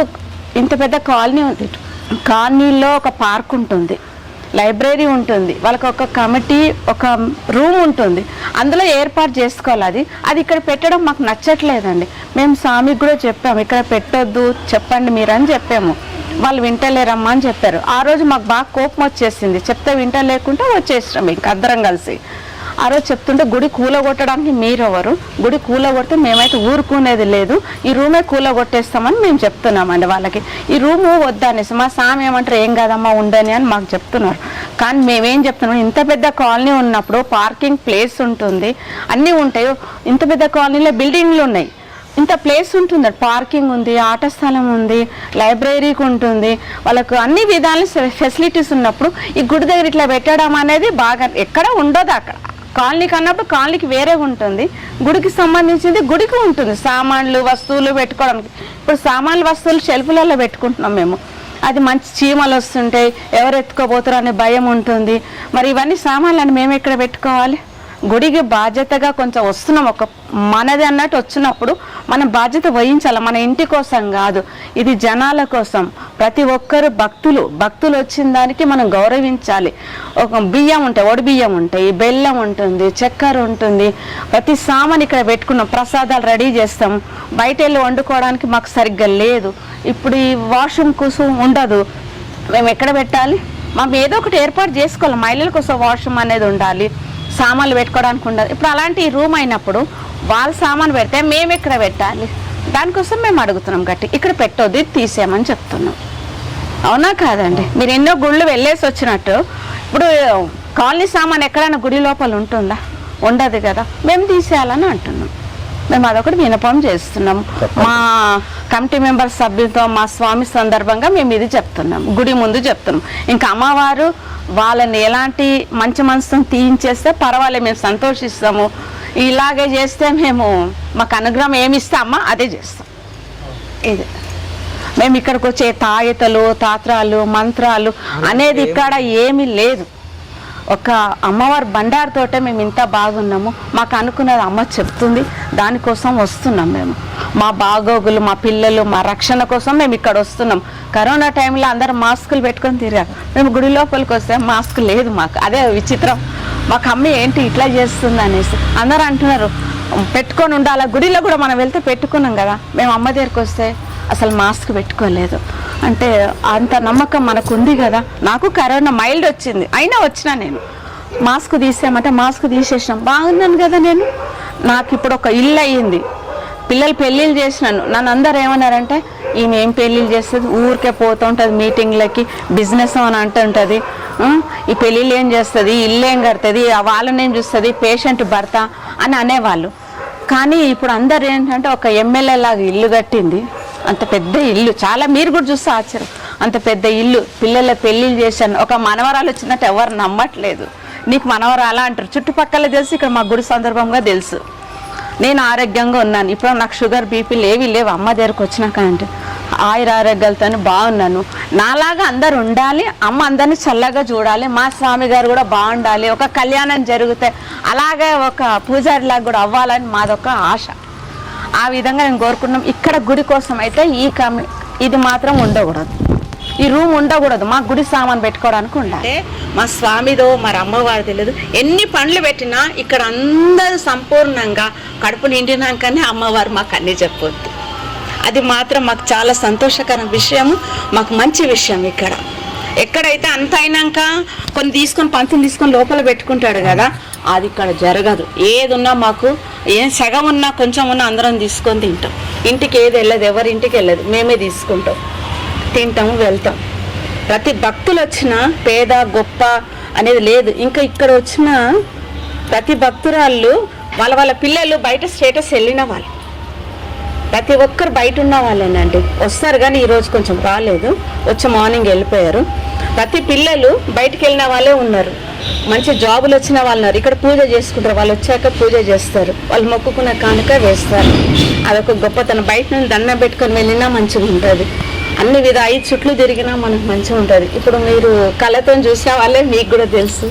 ఇంత పెద్ద కాలనీ ఉంది, కాలనీలో ఒక పార్క్ ఉంటుంది, లైబ్రరీ ఉంటుంది, వాళ్ళకి ఒక కమిటీ, ఒక రూమ్ ఉంటుంది, అందులో ఏర్పాటు చేసుకోవాలి. అది ఇక్కడ పెట్టడం మాకు నచ్చట్లేదండి. మేము స్వామికి కూడా చెప్పాము, ఇక్కడ పెట్టొద్దు చెప్పండి మీరు అని చెప్పాము. వాళ్ళు వింటలేరమ్మా అని చెప్పారు. ఆ రోజు మాకు బాగా కోపం వచ్చేసింది, చెప్తే వింటలేకుంటే వచ్చేసాం ఇంక అందరం కలిసి. ఆ రోజు చెప్తుంటే గుడి కూలగొట్టడానికి మీరెవరు, గుడి కూలగొడితే మేమైతే ఊరుకునేది లేదు, ఈ రూమే కూలగొట్టేస్తామని మేము చెప్తున్నామండి వాళ్ళకి. ఈ రూము వద్దనేసి మా స్వామి ఏమంటారు, ఏం కాదమ్మా ఉండని అని మాకు చెప్తున్నారు. కానీ మేమేం చెప్తున్నాం, ఇంత పెద్ద కాలనీ ఉన్నప్పుడు పార్కింగ్ ప్లేస్ ఉంటుంది, అన్నీ ఉంటాయి. ఇంత పెద్ద కాలనీలో బిల్డింగ్లు ఉన్నాయి, ఇంత ప్లేస్ ఉంటుంది, పార్కింగ్ ఉంది, ఆట స్థలం ఉంది, లైబ్రరీకి ఉంటుంది, వాళ్ళకు అన్ని విధాల ఫెసిలిటీస్ ఉన్నప్పుడు ఈ గుడి దగ్గర ఇట్లా పెట్టడం అనేది బాగా ఎక్కడ ఉండదు. అక్కడ కాలనీకి అన్నప్పుడు కాలనీకి వేరే ఉంటుంది, గుడికి సంబంధించింది గుడికి ఉంటుంది, సామాన్లు వస్తువులు పెట్టుకోవడానికి. ఇప్పుడు సామాన్లు వస్తువులు షెల్ఫ్లలో పెట్టుకుంటున్నాం మేము, అది మంచి చీమలు వస్తుంటాయి, ఎవరు ఎత్తుకోబోతారు అనే భయం ఉంటుంది. మరి ఇవన్నీ సామాన్లను మేము ఎక్కడ పెట్టుకోవాలి? గుడికి బాధ్యతగా కొంచెం వస్తున్నాం, ఒక మనది అన్నట్టు వచ్చినప్పుడు మనం బాధ్యత వహించాలి. మన ఇంటి కోసం కాదు, ఇది జనాల కోసం. ప్రతి ఒక్కరు భక్తులు వచ్చిన దానికి మనం గౌరవించాలి. ఒక బియ్యం ఉంటాయి, ఒడి బియ్యం ఉంటాయి, బెల్లం ఉంటుంది, చక్కెర ఉంటుంది, ప్రతి సామాన్ ఇక్కడ పెట్టుకున్నాం. ప్రసాదాలు రెడీ చేస్తాం, బయట వెళ్ళి వండుకోవడానికి మాకు సరిగ్గా లేదు. ఇప్పుడు ఈ వాష్రూమ్ కోసం ఉండదు, మేము ఎక్కడ పెట్టాలి? మేము ఏదో ఒకటి ఏర్పాటు చేసుకోవాలి. మహిళల కోసం వాష్రూమ్ అనేది ఉండాలి, సామాన్లు పెట్టుకోవడానికి ఉండదు. ఇప్పుడు అలాంటి రూమ్ అయినప్పుడు వాళ్ళ సామాను పెడితే మేము ఎక్కడ పెట్టాలి? దానికోసం మేము అడుగుతున్నాం గట్టి, ఇక్కడ పెట్టొద్దు, ఇది తీసేయమని చెప్తున్నాం. అవునా కాదండి? మీరు ఎన్నో గుళ్ళు వెళ్ళేసి వచ్చినట్టు ఇప్పుడు కాలనీ సామాన్ ఎక్కడైనా గుడి లోపల ఉంటుందా? ఉండదు కదా, మేము తీసేయాలని అంటున్నాం. మేము అదొకటి వినపం చేస్తున్నాం. మా కమిటీ మెంబర్ సభ్యులతో మా స్వామి సందర్భంగా మేము ఇది చెప్తున్నాం, గుడి ముందు చెప్తున్నాం. ఇంకా అమ్మవారు వాళ్ళని ఎలాంటి మంచి మనసుతో తీయించేస్తే పర్వాలేదు, మేము సంతోషిస్తాము. ఇలాగే చేస్తే మేము మాకు అనుగ్రహం ఏమి ఇస్తామా అదే చేస్తాం. ఇది మేము ఇక్కడికి వచ్చే తాయతలు, తాత్రాలు, మంత్రాలు అనేది ఇక్కడ ఏమీ లేదు. ఒక అమ్మవారి బండారుతోటే మేము ఇంత బాగున్నాము. మాకు అనుకున్నది అమ్మ చెప్తుంది, దానికోసం వస్తున్నాం మేము. మా బాగోగులు, మా పిల్లలు, మా రక్షణ కోసం మేము ఇక్కడ వస్తున్నాం. కరోనా టైంలో అందరూ మాస్కులు పెట్టుకొని తిరిగారు, మేము గుడి లోపలికి వస్తే మాస్క్ లేదు మాకు. అదే విచిత్రం, మాకు అమ్మ ఏంటి ఇట్లా చేస్తుంది అనేసి అందరూ అంటున్నారు. పెట్టుకొని ఉండాలి, గుడిలో కూడా మనం వెళ్తే పెట్టుకున్నాం కదా, మేము అమ్మ దగ్గరికి వస్తే అసలు మాస్క్ పెట్టుకోలేదు అంటే అంత నమ్మకం మనకు ఉంది కదా. నాకు కరోనా మైల్డ్ వచ్చింది, అయినా వచ్చినా నేను మాస్క్ తీసామంటే మాస్క్ తీసేసినాం, బాగున్నాను కదా నేను. నాకు ఇప్పుడు ఒక ఇల్లు అయ్యింది, పిల్లలు పెళ్ళిళ్ళు చేసినాను. నన్ను అందరు ఏమన్నారంటే, ఈమె ఏం పెళ్ళిళ్ళు చేస్తుంది, ఊరికే పోతూ ఉంటుంది మీటింగ్లకి, బిజినెస్ అని అంటుంటుంది, ఈ పెళ్ళిళ్ళు ఏం చేస్తుంది, ఇల్లు ఏం కడుతుంది, వాళ్ళని ఏం చూస్తుంది, పేషెంట్ భర్త అని అనేవాళ్ళు. కానీ ఇప్పుడు అందరు ఏంటంటే ఒక ఎమ్మెల్యే లాగా ఇల్లు కట్టింది, అంత పెద్ద ఇల్లు, చాలా మీరు కూడా చూస్తే ఆశ్చర్యం, అంత పెద్ద ఇల్లు, పిల్లల పెళ్ళిళ్ళు చేశాను. ఒక మనవరాలు వచ్చినట్టు ఎవరు నమ్మట్లేదు. నీకు మనవరాలా అంటారు, చుట్టుపక్కల తెలుసు, ఇక్కడ మా గుడి సందర్భంగా తెలుసు. నేను ఆరోగ్యంగా ఉన్నాను, ఇప్పుడు నాకు షుగర్ బీపీలు ఏవి లేవు. అమ్మ దగ్గరకు వచ్చినాక అంటే ఆయుర ఆరోగ్యాలతో బాగున్నాను. నాలాగా అందరు ఉండాలి, అమ్మ అందరినీ చల్లగా చూడాలి, మా స్వామి గారు కూడా బాగుండాలి, ఒక కళ్యాణం జరిగితే అలాగే ఒక పూజారిలాగా కూడా అవ్వాలని మాదొక ఆశ. ఆ విధంగా నేను కోరుకున్నాం. ఇక్కడ గుడి కోసం అయితే ఇది మాత్రం ఉండకూడదు, ఈ రూమ్ ఉండకూడదు, మా గుడి సామాన్ పెట్టుకోవడానికి ఉండాలి. మా స్వామిదో మరి అమ్మవారు తెలియదు, ఎన్ని పండ్లు పెట్టినా ఇక్కడ అందరూ సంపూర్ణంగా కడుపు నిండినాకనే అమ్మవారు మాకు అన్నీ చెప్పొద్దు. అది మాత్రం మాకు చాలా సంతోషకర విషయము, మాకు మంచి విషయం. ఇక్కడ ఎక్కడైతే అంత అయినాక కొన్ని తీసుకొని పంతులు తీసుకొని లోపల పెట్టుకుంటాడు కదా, అది ఇక్కడ జరగదు. ఏది ఉన్నా మాకు ఏం సగం ఉన్నా కొంచెం ఉన్నా అందరం తీసుకొని తింటాం. ఇంటికి ఏది వెళ్ళదు, ఎవరి ఇంటికి వెళ్ళదు, మేమే తీసుకుంటాం, తింటాము, వెళ్తాం. ప్రతి భక్తులు వచ్చిన పేద గొప్ప అనేది లేదు. ఇంకా ఇక్కడ వచ్చిన ప్రతి భక్తురాళ్ళు వాళ్ళ పిల్లలు బయట స్టేటస్ వెళ్ళిన వాళ్ళు, ప్రతి ఒక్కరు బయట ఉన్న వాళ్ళేనండి. వస్తారు కానీ ఈరోజు కొంచెం రాలేదు, వచ్చి మార్నింగ్ వెళ్ళిపోయారు. ప్రతి పిల్లలు బయటికి వెళ్ళిన వాళ్ళే ఉన్నారు, మంచి జాబులు వచ్చిన వాళ్ళు ఉన్నారు. ఇక్కడ పూజ చేసుకుంటారు, వాళ్ళు వచ్చాక పూజ చేస్తారు, వాళ్ళు మొక్కుకున్న కానుక వేస్తారు. అదొక గొప్పతనం. బయట నుండి దండం పెట్టుకొని వెళ్ళినా మంచిగా ఉంటుంది, అన్ని 5 చుట్లు తిరిగినా మనకు మంచిగా ఉంటుంది. ఇప్పుడు మీరు కళ్ళతో చూసే వాళ్ళే, మీకు కూడా తెలుసు,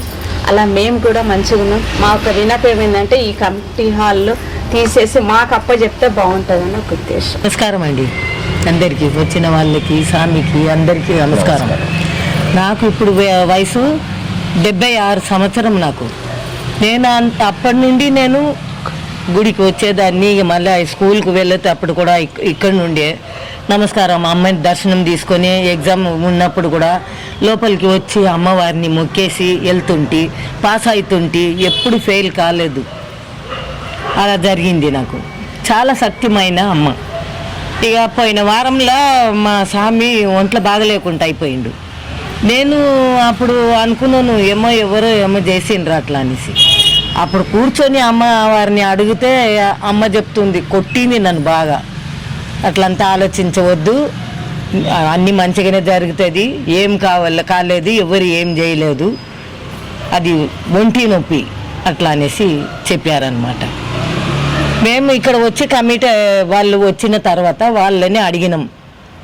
అలా మేము కూడా మంచిగా ఉన్నాం. మా ఒక వినపం ఏంటంటే ఈ కమిటీ హాల్లో తీసేసి మాకు అప్ప చెప్తే బాగుంటుందని ఒక ఉద్దేశం. నమస్కారం అండి అందరికీ, వచ్చిన వాళ్ళకి, స్వామికి అందరికీ నమస్కారం. నాకు ఇప్పుడు వయసు 76 సంవత్సరం. నాకు నేను అప్పటి నుండి నేను గుడికి వచ్చేదాన్ని, ఇక మళ్ళీ స్కూల్కి వెళ్ళేది అప్పుడు కూడా ఇక్కడ నుండే నమస్కారం అమ్మాయిని దర్శనం తీసుకొని ఎగ్జామ్ ఉన్నప్పుడు కూడా లోపలికి వచ్చి అమ్మవారిని మొక్కేసి వెళ్తుంటే పాస్ అవుతుంటే ఎప్పుడు ఫెయిల్ కాలేదు. అలా జరిగింది నాకు. చాలా శక్తిమైన అమ్మ. ఇక పోయిన వారంలో మా స్వామి ఒంట్లో బాగలేకుండా అయిపోయిండు. నేను అప్పుడు అనుకున్నాను ఎవరో చేసిండ్రు అట్లా అనేసి. అప్పుడు కూర్చొని అమ్మవారిని అడిగితే అమ్మ చెప్తుంది, కొట్టింది నన్ను బాగా. అట్లంతా ఆలోచించవద్దు, అన్నీ మంచిగానే జరుగుతుంది, ఏం కాలేదు, ఎవరు ఏం చేయలేదు, అది ఒంటి నొప్పి అట్లా అనేసి చెప్పారనమాట. మేము ఇక్కడ వచ్చి కమిటీ వాళ్ళు వచ్చిన తర్వాత వాళ్ళని అడిగినాం,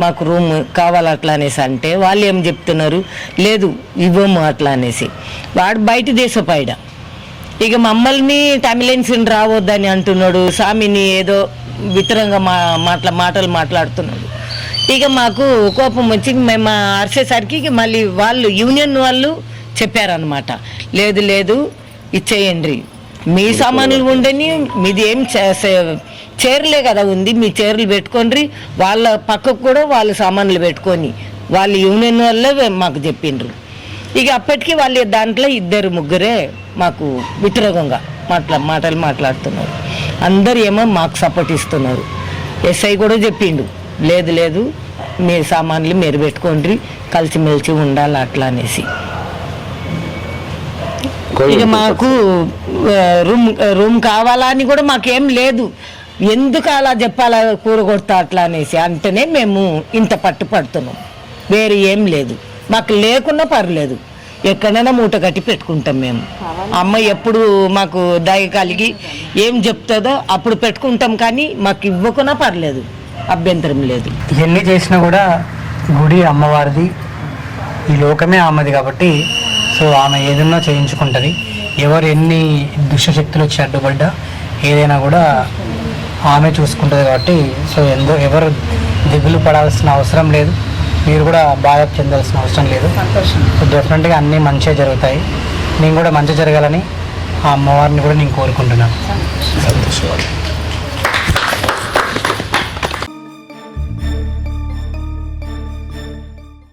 మాకు రూమ్ కావాలి అట్లా అనేసి. అంటే వాళ్ళు ఏం చెప్తున్నారు, లేదు ఇవ్వము అట్లా అనేసి. వాడు బయట దేశపాయడ. ఇక మమ్మల్ని తమిళన్స్ని రావద్దని అంటున్నాడు, స్వామిని ఏదో వితరంగా మాటలు మాట్లాడుతున్నాడు. ఇక మాకు కోపం వచ్చి మేము అరిసేసరికి మళ్ళీ వాళ్ళు యూనియన్ వాళ్ళు చెప్పారనమాట, లేదు ఇచ్చేయండి, మీ సామాన్లు ఉండని, మీది ఏం చీరలే కదా ఉంది, మీ చీరలు పెట్టుకోండి, వాళ్ళ పక్కకు కూడా వాళ్ళ సామాన్లు పెట్టుకొని వాళ్ళు యూనియన్ వాళ్ళే మాకు చెప్పిండ్రు. ఇక అప్పటికి వాళ్ళు దాంట్లో 2-3 మాకు వ్యతిరేకంగా మాటలు మాట్లాడుతున్నారు. అందరు ఏమో మాకు సపోర్ట్ ఇస్తున్నారు. ఎస్ఐ కూడా చెప్పిండు, లేదు మీ సామాన్లు మీరు పెట్టుకోండి, కలిసిమెలిసి ఉండాలి అట్లా అనేసి. ఇక మాకు రూమ్ కావాలా అని కూడా మాకేం లేదు, ఎందుకు అలా చెప్పాలా కూరగొడతా అట్లా అనేసి అంటేనే మేము ఇంత పట్టుపడుతున్నాం. వేరే ఏం లేదు, మాకు లేకున్నా పర్లేదు, ఎక్కడైనా మూట కట్టి పెట్టుకుంటాం మేము. అమ్మ ఎప్పుడు మాకు దయ కలిగి ఏం చెప్తుందో అప్పుడు పెట్టుకుంటాం, కానీ మాకు ఇవ్వకున్నా పర్లేదు, అభ్యంతరం లేదు. ఎన్ని చేసినా కూడా గుడి అమ్మవారిది, ఈ లోకమే ఆమెది కాబట్టి సో ఆమె ఏదన్నా చేయించుకుంటుంది. ఎవరు ఎన్ని దుష్టశక్తులు వచ్చి అడ్డుపడ్డా ఏదైనా కూడా ఆమె చూసుకుంటుంది కాబట్టి సో ఎవరు దిగులు పడాల్సిన అవసరం లేదు, మీరు కూడా బాధ చెందాల్సిన అవసరం లేదు. సో డెఫినెట్గా అన్నీ మంచిగా జరుగుతాయి. నేను కూడా మంచి జరగాలని ఆ అమ్మవారిని కూడా నేను కోరుకుంటున్నాను. సంతోషం.